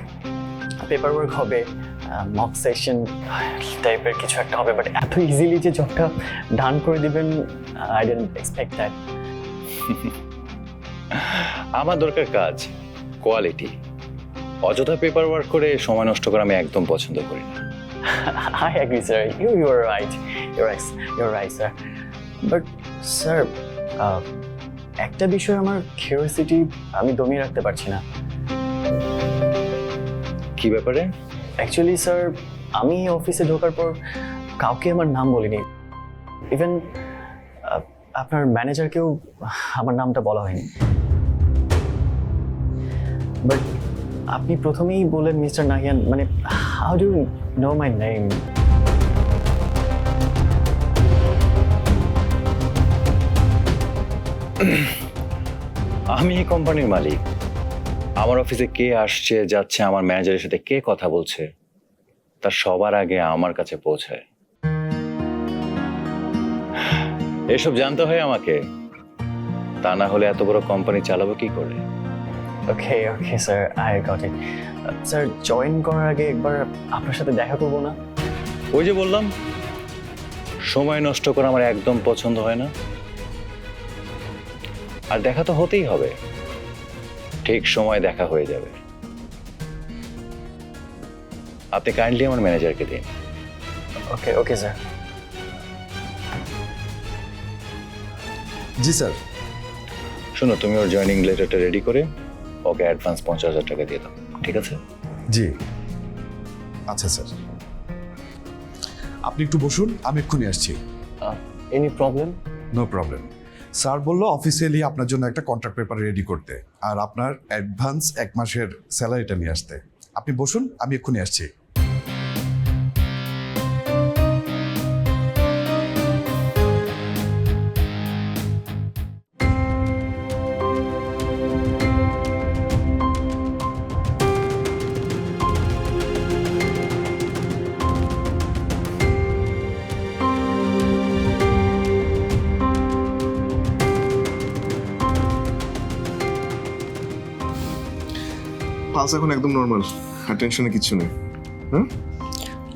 D: পেপার ওয়ার্ক হবে, মক সেশন টাইপের কিছু একটা হবে, বাট এত ইজিলি যে জবটা ডান করে দিবেন, আই ডিডন্ট এক্সপেক্ট দ্যাট।
C: আমার দরকার কাজ, কোয়ালিটি। অযথা পেপার ওয়ার্ক করে সময় নষ্ট করা আমি একদম পছন্দ করি না।
D: I agree, sir. You're right. You're right, sir. But, sir, একটা বিষয় আমার কিউরিওসিটি আমি দমিয়ে রাখতে পারছি না।
C: কি ব্যাপারে?
D: অ্যাকচুয়ালি স্যার, আমি অফিসে ঢোকার পর কাউকে আমার নাম বলিনি। ইভেন আপনার ম্যানেজারকেও আমার নামটা বলা হয়নি। বাট আপনি প্রথমেই বললেন মিস্টার নাহিয়ান, মানে how do you know my name?
C: আমি এই কোম্পানির মালিক। আমার অফিসে কে আসছে যাচ্ছে, আমার ম্যানেজারের সাথে কে কথা বলছে, তার সবার আগে আমার কাছে পৌঁছায়। এসব জানতে হয় আমাকে, তা না হলে এত বড় কোম্পানি চালাবো কি করে?
D: Okay, sir, I got it. Sir join করার আগে একবার আপনার সাথে দেখা করবো না?
C: ওই যে বললাম, সময় নষ্ট করা আমার একদম পছন্দ হয় না। আর দেখা তো হতেই হবে, ঠিক সময় দেখা হয়ে যাবে। আপনি কাইন্ডলি আমার ম্যানেজারকে দিন।
D: ওকে ওকে স্যার।
N: জি স্যার।
C: শোনো, তুমি ওর জয়েনিং লেটারটা রেডি করে ওকে অ্যাডভান্স 50,000 টাকা দিয়ে দাও, ঠিক আছে?
N: জি আচ্ছা স্যার, আপনি একটু বসুন, আমি এক্ষুনি আসছি।
D: Any problem?
N: No problem. Sir বললো অফিসিয়ালি আপনার জন্য একটা কন্ট্রাক্ট পেপার রেডি করতে, আর আপনার অ্যাডভান্স 1 মাসের স্যালারিটা নিয়ে আসতে। আপনি বসুন, আমি এক্ষুনি আসছি।
J: পালস এখন একদম নর্মাল, আর টেনশনে কিছু নেই।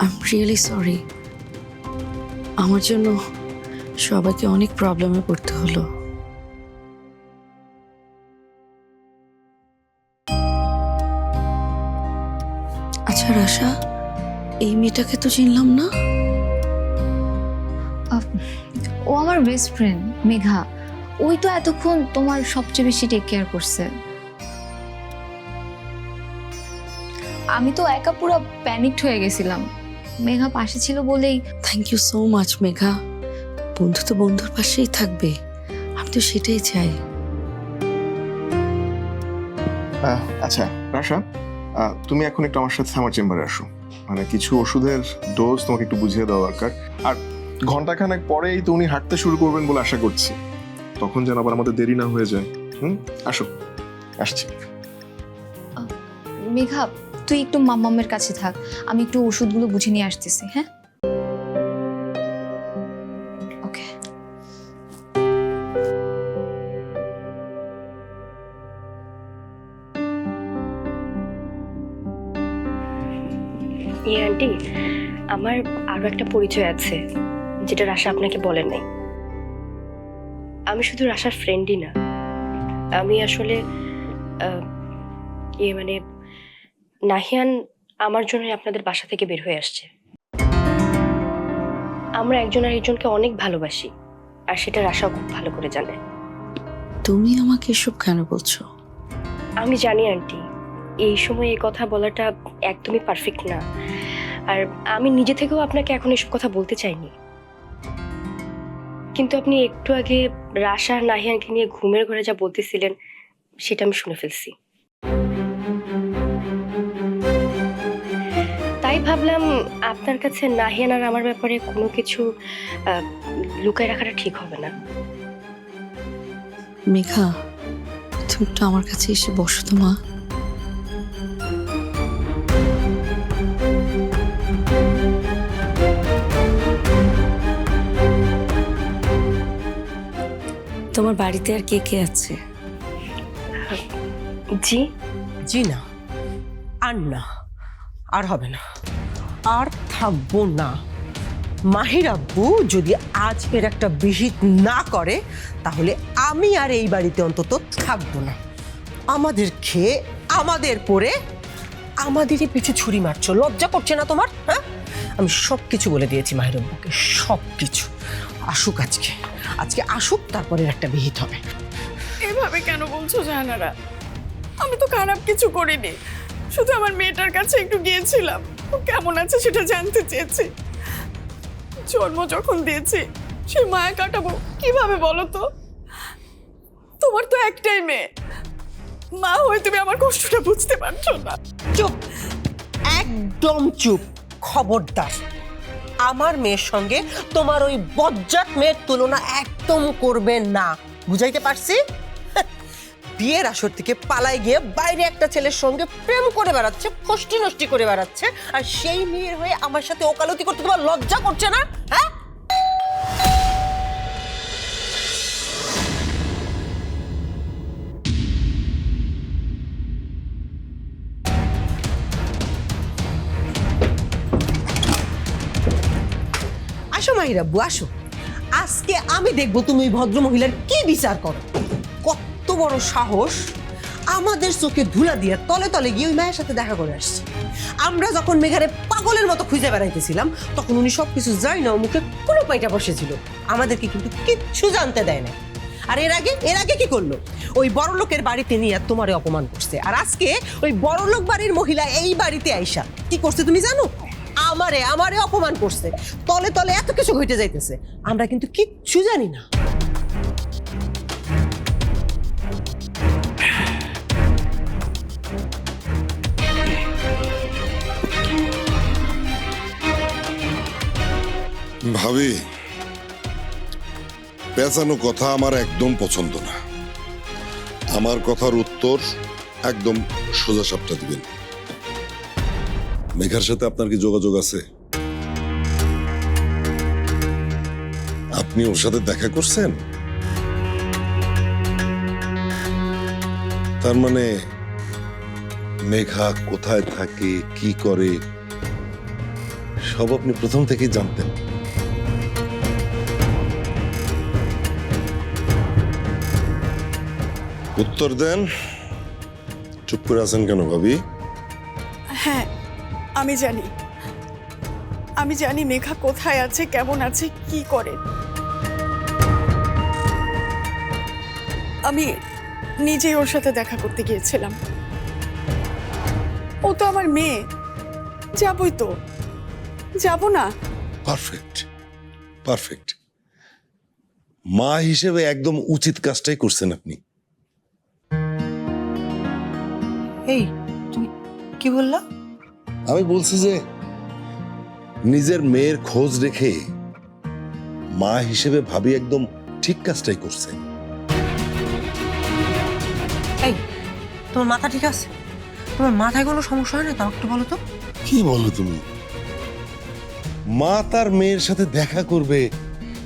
I: আই এম রিয়েলি সরি, আমার জন্য সবাইকে অনেক প্রবলেমে পড়তে হলো। আচ্ছা রাশা, এই মেয়েটাকে তো চিনলাম না।
G: ও আমার বেস্ট ফ্রেন্ড মেঘা। ওই তো এতক্ষণ তোমার সবচেয়ে বেশি টেক কেয়ার করছে। আমি তো একা পুরো প্যানিকড হয়ে গেছিলাম, মেঘা পাশে ছিল বলেই।
I: Thank you so much Megha. বন্ধু তো বন্ধুর পাশেই থাকবে, আমি তো সেটাই চাই।
J: আচ্ছা রাশা, তুমি এখন একটু আমার সাথে আমার চেম্বারে আসো। মানে কিছু ওষুধের ডোজ তোমাকে একটু বুঝিয়ে দেওয়া দরকার। আর ঘন্টাখানেক পরেই তো উনি হাঁটতে শুরু করবেন বলে আশা করছি, তখন যেন আবার আমাদের দেরি না হয়ে যায়। আসো, আসছি।
G: মেঘা তুই একটু মাম্মামের কাছে থাক, আমি একটু ওষুধগুলো বুঝে নিয়ে আসতেছি। হ্যাঁ ওকে।
O: আন্টি, আমার আরো একটা পরিচয় আছে যেটা রাশা আপনাকে বলেন নাই। আমি শুধু রাশার ফ্রেন্ডই না, আমি আসলে মানে নাহিয়ান আমার জন্য আপনাদের বাসা থেকে বের হয়ে আসছে। আমরা একজন আরেকজনকে অনেক ভালোবাসি, আর সেটা রাশাও খুব ভালো করে জানে।
I: তুমি আমাকে এসব কেন বলছো?
O: আমি জানি আন্টি, এই সময় এই কথা বলাটা একদমই পারফেক্ট না, আর আমি নিজে থেকেও আপনাকে এখন এসব কথা বলতে চাইনি। কিন্তু আপনি একটু আগে রাশা আর নাহিয়ানকে নিয়ে ঘুমের ঘরে যা বলতেছিলেন সেটা আমি শুনে ফেলছি। তাই ভাবলাম আপনার কাছে নাহিয়ান আর আমার ব্যাপারে কোনো কিছু লুকায় রাখাটা ঠিক হবে না।
I: মেঘা, তুমি একটু আমার কাছে এসে বসো তো মা। তোমার বাড়িতে আর কে কে আছে?
O: জি
H: জি না, আর না, আর হবে না, আর থাকবো না। মাহির আব্বু যদি আজ এর একটা বিহিত না করে তাহলে আমি আর এই বাড়িতে অন্তত থাকবো না। আমাদের খেয়ে আমাদের পরে আমাদেরই পিছে ছুরি মারছো, লজ্জা করছে না তোমার? হ্যাঁ, আমি সব কিছু বলে দিয়েছি মাহির আব্বুকে, সব কিছু। আসুক আজকে, আজকে আসুক, তারপরে একটা বিহিত হবে।
P: এভাবে কেন বলছো জাহানারা? আমি তো খারাপ কিছু করিনি, শুধু আমার মেয়েটার কাছে একটু গিয়েছিলাম, ও কেমন আছে সেটা জানতে চেয়েছি। জন্ম যখন দিয়েছি সে মায়া কাটাবো কিভাবে বলো তো? তোমার তো একটাই মেয়ে, মা হয়ে তুমি আমার কষ্টটা বুঝতে পারছো না।
H: চুপ, একদম চুপ, খবরদার। আমার মেয়ের সঙ্গে তোমার ওই বজ্জাত মেয়ের তুলনা একদম করবে না, বুঝাইতে পারছি? বিয়ের আসর থেকে পালাই গিয়ে বাইরে একটা ছেলের সঙ্গে প্রেম করে বেড়াচ্ছে, ফষ্টি নষ্টি করে বেড়াচ্ছে, আর সেই মেয়ের হয়ে আমার সাথে ওকালতি করতে তোমার লজ্জা করছে না? হ্যাঁ, মাহিরা আব্বু আসো, আজকে আমি দেখবো তুমি ওই ভদ্র মহিলার কি বিচার করো। কত বড় সাহস, আমাদের চোখে ধুলা দিয়ে তলে তলে গিয়ে ওই মায়ের সাথে দেখা করে আসছে। আমরা যখন মেঘারে পাগলের মতো খুঁজে বেড়াইতেছিলাম তখন উনি সবকিছু যাই না মুখে কোনো পাইটা বসেছিল, আমাদেরকে কিন্তু কিচ্ছু জানতে দেয় না। আর এর আগে কি করলো, ওই বড়লোকের বাড়িতে নিয়ে তোমারে অপমান করছে। আর আজকে ওই বড়লোক বাড়ির মহিলা এই বাড়িতে আইসা কি করছে তুমি জানো? আমারে অপমান করছে। তলে তলে এত কিছু ঘটে যাইতেছে, আমরা কিন্তু কিচ্ছু জানি না।
L: ভাবি, পেঁচানো কথা আমার একদম পছন্দ না। আমার কথার উত্তর একদম সোজা সাপটা দিবেন। মেঘার সাথে আপনার কি যোগাযোগ আছে? আপনি ওর সাথে দেখা করছেন? তার মানে মেঘা কোথায় থাকে, কি করে, সব আপনি প্রথম থেকেই জানতেন। উত্তর দেন, চুপ করে আছেন কেন ভাবি?
P: হ্যাঁ, আমি জানি মেঘা কোথায় আছে, কেমন আছে, কি করে। আমি নিজেই ওর সাথে দেখা করতে গিয়েছিলাম। ও তো আমার মেয়ে, যাবই তো, যাব না?
L: পারফেক্ট পারফেক্ট, মা হিসেবে একদম উচিত কাজটাই করছেন আপনি।
H: এই তুমি কি বললা?
L: আমি বলছি যে নিজের মেয়ের খোঁজ রেখে মা হিসেবে ভাবি একদম ঠিক কাজটাই করছে।
H: এই তোমার মাথা ঠিক আছে? তোমার মাথায় কোনো সমস্যা হয় না তো? একটু বলো তো।
L: কি বলো তুমি? মা তার মেয়ের সাথে দেখা করবে,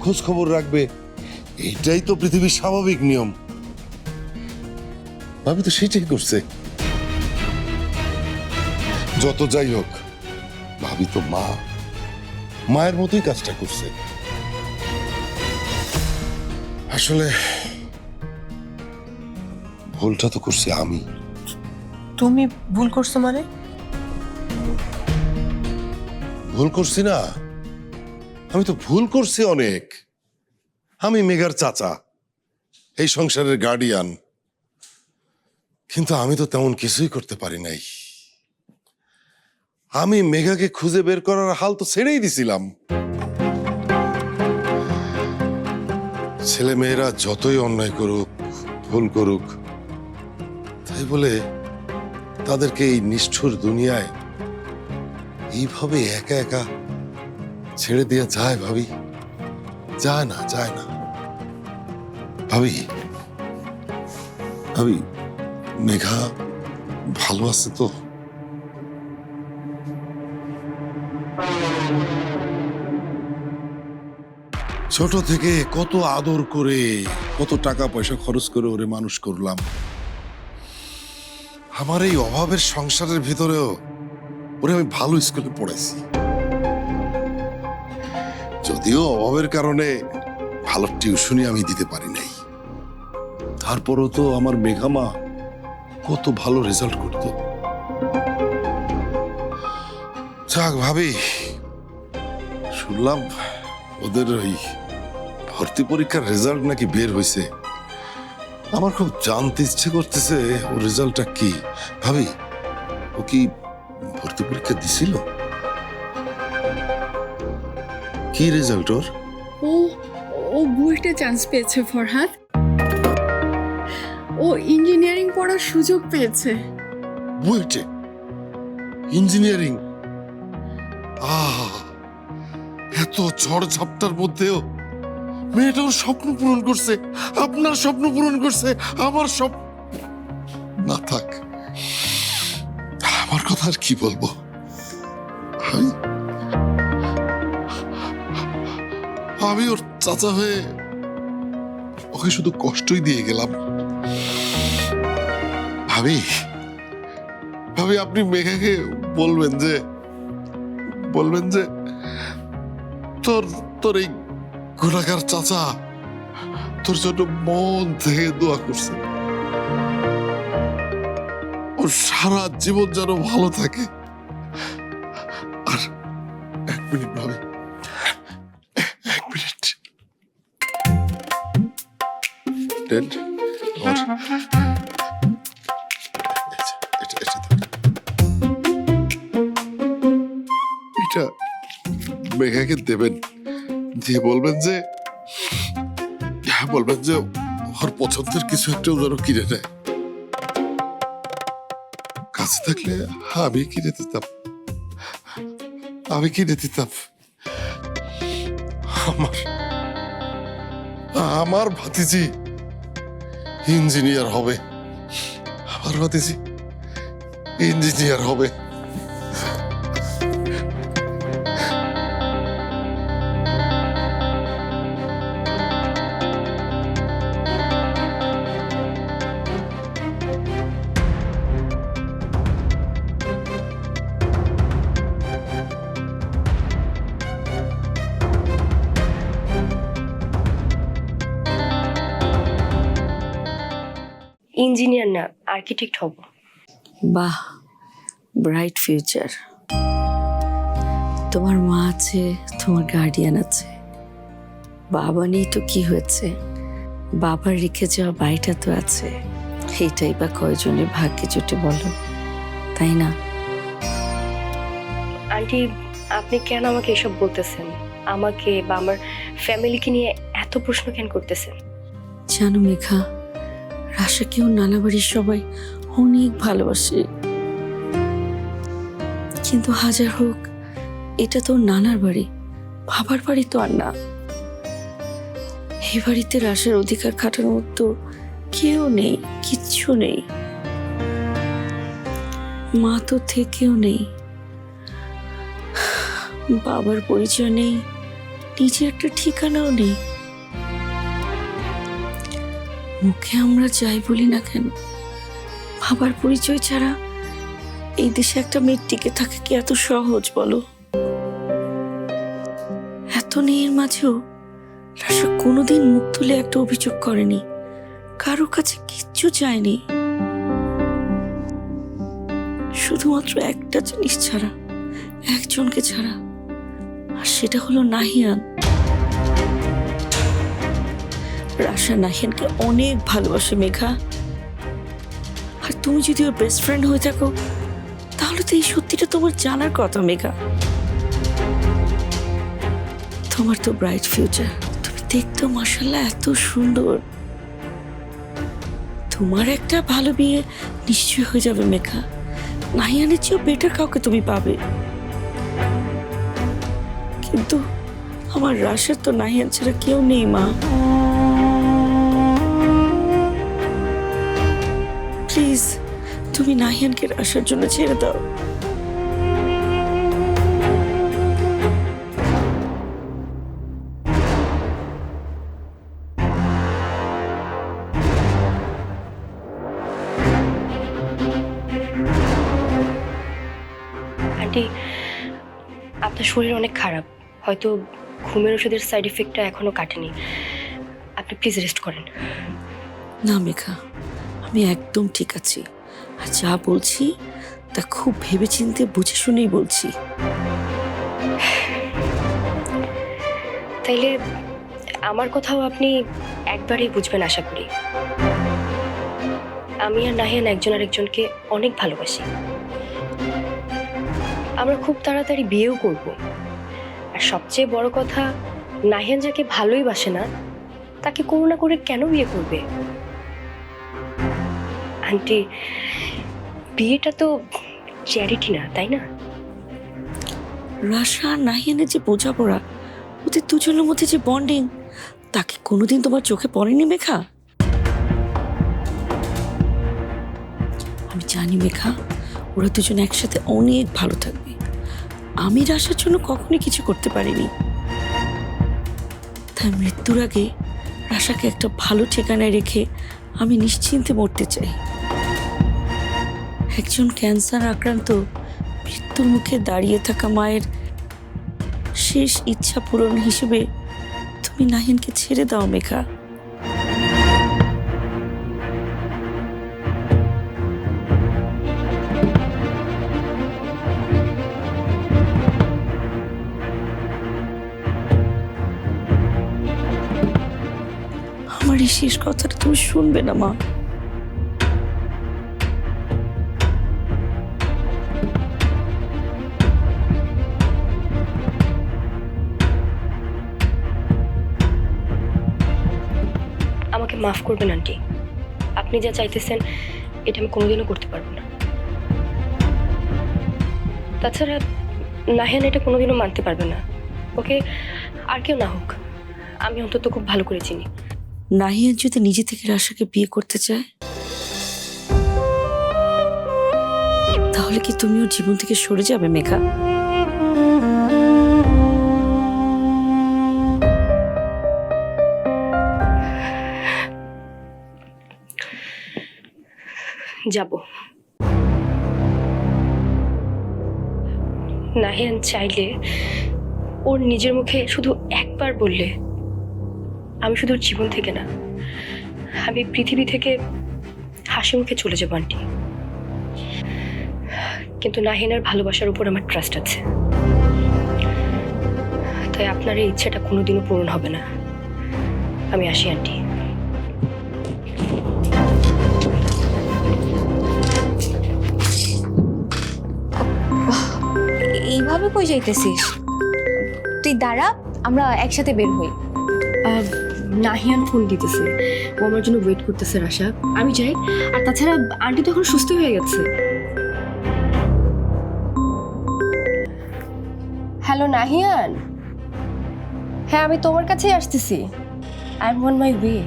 L: খোঁজ খবর রাখবে, এইটাই তো পৃথিবীর স্বাভাবিক নিয়ম। ভাবি তো সেটাই করছে। যত যাই হোক, ভাবি তো মা, মায়ের মতোই কাজটা করছে। আসলে ভুলটা তো করছি আমি।
H: তুমি ভুল করছো মানে?
L: ভুল করছি না, আমি তো ভুল করছি অনেক। আমি মেঘার চাচা, এই সংসারের গার্ডিয়ান, কিন্তু আমি তো তেমন কিছুই করতে পারি নাই। আমি মেঘাকে খুঁজে বের করার হাল তো ছেড়েই দিছিলাম। ছেলে মেয়েরা যতই অন্যায় করুক, ভুল করুক, তাই বলে তাদেরকে এই নিষ্ঠুর দুনিয়ায় এইভাবে একা একা ছেড়ে দেওয়া যায় ভাবি? যায় না, যায় না। ভাবি, ভাবি, মেঘা ভালো আছে তো? ছোট থেকে কত আদর করে, কত টাকা পয়সা খরচ করে ওরে মানুষ করলাম। আমার এই অভাবের সংসারের ভিতরেও ওরে আমি ভালো স্কুলে পড়াইছি। যদিও অভাবের কারণে ভালো টিউশনি আমি দিতে পারি নাই, তারপরও তো আমার মেঘামা কত ভালো রেজাল্ট করত। যাক ভাবি, শুনলাম ওদের ওই ভর্তি পরীক্ষার রেজাল্ট নাকি বের হয়েছে। আমার খুব জানতে ইচ্ছে করতেছে ওর রেজাল্টটা কি। ভাবি, ও কি ভর্তি পরীক্ষা দিছিল? কি রেজাল্ট ওর?
P: ও বুয়েটে চান্স পেয়েছে ফরহাদ। ও ইঞ্জিনিয়ারিং পড়ার সুযোগ পেয়েছে।
L: বুয়েটে ইঞ্জিনিয়ারিং? এত ঝড় ঝাপটার মধ্যেও মেয়েটা ওর স্বপ্ন পূরণ করছে, আপনার স্বপ্ন পূরণ করছে, আমার সব না থাক। আমার কথা আর কি বলবো, আমি ওর চাচা হয়ে ওকে শুধু কষ্টই দিয়ে গেলাম। ভাবি, ভাবি, আপনি মেঘাকে বলবেন যে তোর তোর এই গুণাগার চাচা তোর জন্য মন থেকে দোয়া করছে, ও সারা জীবন যেন ভালো থাকে। আর 1 মিনিট ভাবি, 1 মিনিট। ড্যাড, এটা মেঘাকে দেবেন, দিয়ে বলবেন যে ওর পছন্দের কিছু একটা যেন কিনে নেয়। কাছে থাকলে আমি কিনে দিতাম। আমার ভাতিজি ইঞ্জিনিয়ার হবে,
O: ইঞ্জিনিয়ার না, আর্কিটেক্ট হব।
I: বাহ, ব্রাইট ফিউচার। তোমার মা আছে, তোমার গার্ডিয়ান আছে, বাবা নেই তো কি হয়েছে, বাবার রেখে যাওয়া বাড়িটা তো আছে। এইটাই বা কয়জনের ভাগ্যে জুটে বলো, তাই না?
O: আন্টি, আপনি কেন আমাকে এসব বলতেছেন? আমাকে বা আমার ফ্যামিলিকে নিয়ে এত প্রশ্ন কেন করতেছেন?
I: জানো মেঘা, রাশাকেও নানা বাড়ির সবাই অনেক ভালোবাসে, কিন্তু হাজার হোক এটা তো নানার বাড়ি, বাবার বাড়ি তো আর না। এই বাড়িতে রাশার অধিকার খাটানোর মতো কেউ নেই, কিচ্ছু নেই। মা তো থেকেও নেই, বাবার পরিচয় নেই, নিজের একটা ঠিকানাও নেই। মুখে আমরা যাই বলি না কেন, বাবার পরিচয় ছাড়া এই দেশে একটা মেয়ের টিকে থাকে কি এত সহজ বলো? এত নেয়ের মাঝেও রাশা কোনোদিন মুখ তুলে একটা অভিযোগ করেনি, কারো কাছে কিচ্ছু চায়নি, শুধুমাত্র একটা জিনিস ছাড়া, একজনকে ছাড়া, আর সেটা হলো নাহিয়ান। রাশা নাহিয়ানকে অনেক ভালোবাসে মেঘা, আর তুমি যদি ওর বেস্ট ফ্রেন্ড হয়ে থাকো তাহলে তো এই সত্যিটা তোমার জানার কথা মেঘা। তোমার তো ব্রাইট ফিউচার, তুমি দেখতো মাশাআল্লাহ এত সুন্দর, তোমার একটা ভালো বিয়ে নিশ্চয় হয়ে যাবে মেঘা। নাহিয়ানের চেয়েও বেটার কাউকে তুমি পাবে, কিন্তু আমার রাশার তো নাহিয়ান ছাড়া কেউ নেই মা। প্লিজ তুমি নাহিয়ানকে রাশার জন্য ছেড়ে দাও।
O: আন্টি, আপনার শরীর অনেক খারাপ, হয়তো ঘুমের ওষুধের সাইড এফেক্টটা এখনো কাটেনি। আপনি প্লিজ রেস্ট করেন।
I: না মেঘা, আমি একদম ঠিক আছি, আর যা বলছি তা খুব ভেবেচিন্তে বুঝে শুনেই বলছি।
O: তাইলে আমার কথাও আপনি একবারেই বুঝবেন আশা করি। আমি আর নাহিয়ান একজন আরেকজনকে অনেক ভালোবাসি, আমরা খুব তাড়াতাড়ি বিয়েও করব। আর সবচেয়ে বড় কথা, নাহিয়ান যাকে ভালোই বাসে না তাকে করুণা করে কেন বিয়ে করবে? আন্টি, বিয়েটা তো চ্যারিটি না, তাই না?
I: রাশা আর নাহিয়ানের যে বোঝাপড়া, ওদের দুজনের মধ্যে যে বন্ডিং, তাকে কোনোদিন তোমার চোখে পড়েনি মেঘা? আমি জানি মেঘা, ওরা দুজন একসাথে অনেক ভালো থাকবে। আমি রাশার জন্য কখনোই কিছু করতে পারিনি, তাই মৃত্যুর আগে রাশাকে একটা ভালো ঠিকানায় রেখে আমি নিশ্চিন্তে মরতে চাই। একজন ক্যান্সার আক্রান্ত মৃত্যুর মুখে দাঁড়িয়ে থাকা মায়ের শেষ ইচ্ছা পূরণ হিসেবে তুমি নাহিয়ানকে ছেড়ে দাও মেঘা। আমার এই শেষ কথাটা তুমি শুনবে না মা।
O: আমাকে মাফ করবেন আন্টি, আপনি যা চাইতেছেন এটা আমি কোনোদিনও করতে পারবো না। তাছাড়া নাহিয়ান এটা কোনোদিনও মানতে পারবে না। ওকে আর কেউ না হোক, আমি অন্তত খুব ভালো করে চিনি।
I: নাহিয়ান যদি নিজে থেকে রাশাকে বিয়ে করতে চায়, তাহলে কি তুমি ওর জীবন থেকে সরে যাবে মেঘা?
O: যাব। নাহিয়ান চাইলে ওর নিজের মুখে শুধু একবার বললে আমি শুধু ওর জীবন থেকে না, আমি পৃথিবী থেকে হাসি মুখে চলে যাবো আন্টি। কিন্তু নাহিয়ানের ভালোবাসার উপর আমার ট্রাস্ট আছে, তাই আপনার এই ইচ্ছাটা কোনোদিনও পূরণ হবে না। আমি আসি আন্টি।
G: এইভাবে কই যাইতেছিস? তুই দাঁড়া, আমরা একসাথে বের হই।
O: নাহিয়ান ফোন দিতেছে, ও আমার জন্য ওয়েট করতেছে রাশা। আমি যাই। আর তাছাড়া আন্টি তো এখন সুস্থ হয়ে গেছে। হ্যালো নাহিয়ান, হ্যাঁ আমি তোমার কাছেই আসতেছি। I am on my way.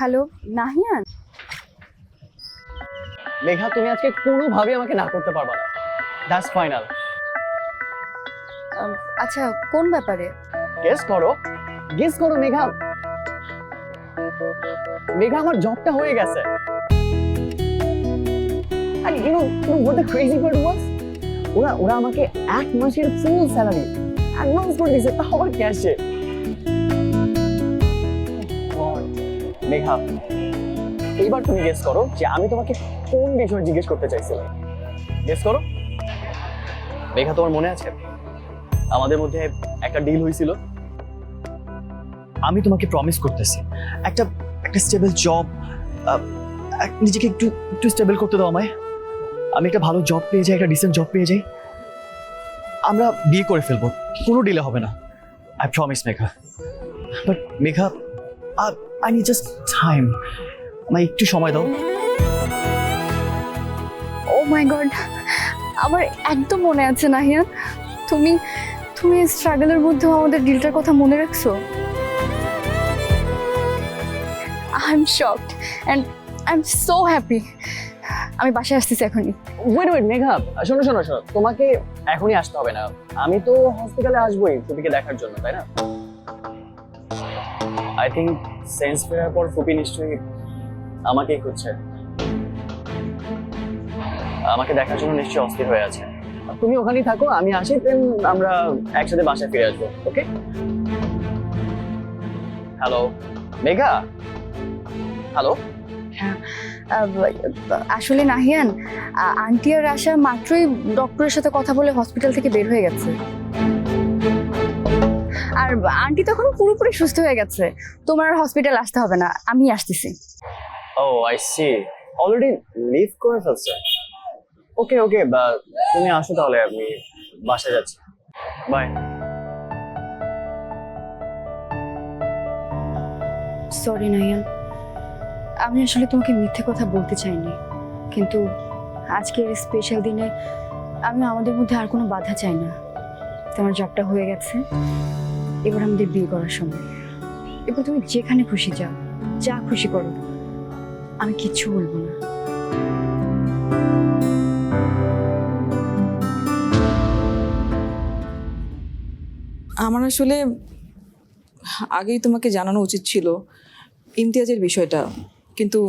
G: Hello Nahiyan.
D: Megha, তুমি আজকে কোনোভাবে আমাকে না করতে পারবা না। That's final.
G: আচ্ছা কোন ব্যাপারে?
D: গেস করো, গেস করো মেঘা। মেঘা, আমার জবটা হয়ে গেছে। আর you know what the crazy part was? ওরা আমাকে 1 মাসের ফুল স্যালারি অ্যাডভান্স করে দিয়েছে, তাও আবার ক্যাশে। মেঘা, এইবার তুমি গেস করো যে আমি তোমাকে কোন বিষয়ে জিজ্ঞেস করতে চাইছিলাম। গেস করো মেঘা, তোমার মনে আছে আমাদের মধ্যে একটা ডিল হয়েছিল? আমি তোমাকে প্রমিস করতেছি একটা স্টেবল জব, নিজেকে একটু স্টেবল করতে দাও আমায়। আমি একটা ভালো জব পেয়ে যাই, একটা ডিসেন্ট জব পেয়ে যাই, আমরা বিয়ে করে ফেলবো, কোনো ডিলে হবে না। I promise Megha. But Megha, I need just time. আমায় একটু সময় দাও।
G: ও মাই গড, আমার একদম মনে আছে নাহিয়ান। তুমি তুমি স্ট্রাগলের মধ্যেও আমাদের ডিলটার কথা মনে রাখছো। I am shocked and I am so happy. আমি বাসায় আসতেছি এখনই।
D: ওয়েট মেঘা, শোনো, তোমাকে এখনই আসতে হবে না। আমি তো হসপিটালে আসবোই ফুপিকে দেখার জন্য, তাই না? আই থিঙ্ক সেন্স ফেরার পর ফুপি নিশ্চয়ই আমাকেই খুঁজছে, আমাকে দেখার জন্য নিশ্চয়ই অস্থির হয়ে আছে। তুমি ওখানেই থাকো, আমি আসি, দেন আমরা একসাথে বাসায় ফিরে আসবো। ওকে? হ্যালো মেঘা। হ্যালো।
G: আসলে নাহিয়ান, আন্টি আর আশা মাত্রই ডক্টরের সাথে কথা বলে হসপিটাল থেকে বের হয়ে গেছে। আর আন্টি তখন পুরোপুরি সুস্থ হয়ে গেছে, তোমার হসপিটাল আসতে হবে না, আমি আসতেছি।
D: ও আই সি, অলরেডি লিভ করে ফেলছে। ওকে ওকে, তুমি আসো তাহলে, আমি বাসায় যাচ্ছি। বাই।
F: সরি নাহিয়ান, আমি আসলে তোমাকে মিথ্যে কথা বলতে চাইনি, কিন্তু আজকের স্পেশাল দিনে আমি আমাদের মধ্যে আর কোনো বাধা চাই না। তোমার জবটা হয়ে গেছে, এবার আমাদের বিয়ে করার সময়। এবার তুমি যেখানে খুশি যাও, যা খুশি করো, আমি কিচ্ছু বলবো না।
A: আমার আসলে আগেই তোমাকে জানানো উচিত ছিল ইমতিয়াজের বিষয়টা, কিন্তু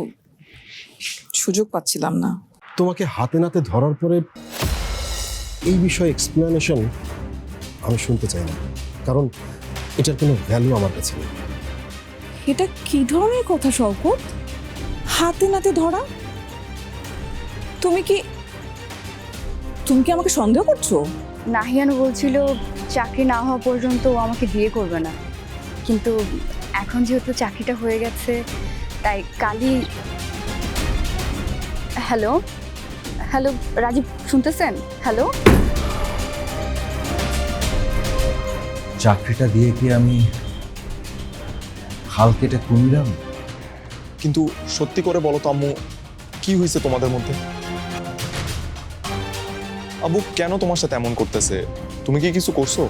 A: সুযোগ পাচ্ছিলাম না।
B: তোমাকে হাতে নাতে ধরার পরে এই বিষয়ে এক্সপ্লেনেশন আমি শুনতে চাই না, কারণ এটার কোনো ভ্যালু আমার কাছে নেই।
A: এটা কি ধরনের কথা শওকত? হাতে নাতে ধরা? তুমি কি আমাকে সন্দেহ করছো?
F: নাহিয়ান বলছিল চাকরি না হওয়া পর্যন্ত ও আমাকে বিয়ে করবে না, কিন্তু এখন যেহেতু চাকরিটা হয়ে গেছে তাই কালই। হ্যালো হ্যালো রাজীব, শুনতেছেন? হ্যালো,
C: চাকরিটা দিয়ে কি আমি হাল কেটে কুমিরাম?
Q: কিন্তু সত্যি করে বলো তো আম্মু, কি হয়েছে তোমাদের মধ্যে? আব্বু কেন তোমার সাথে এমন করতেছে? তুমি কি কিছু করছো?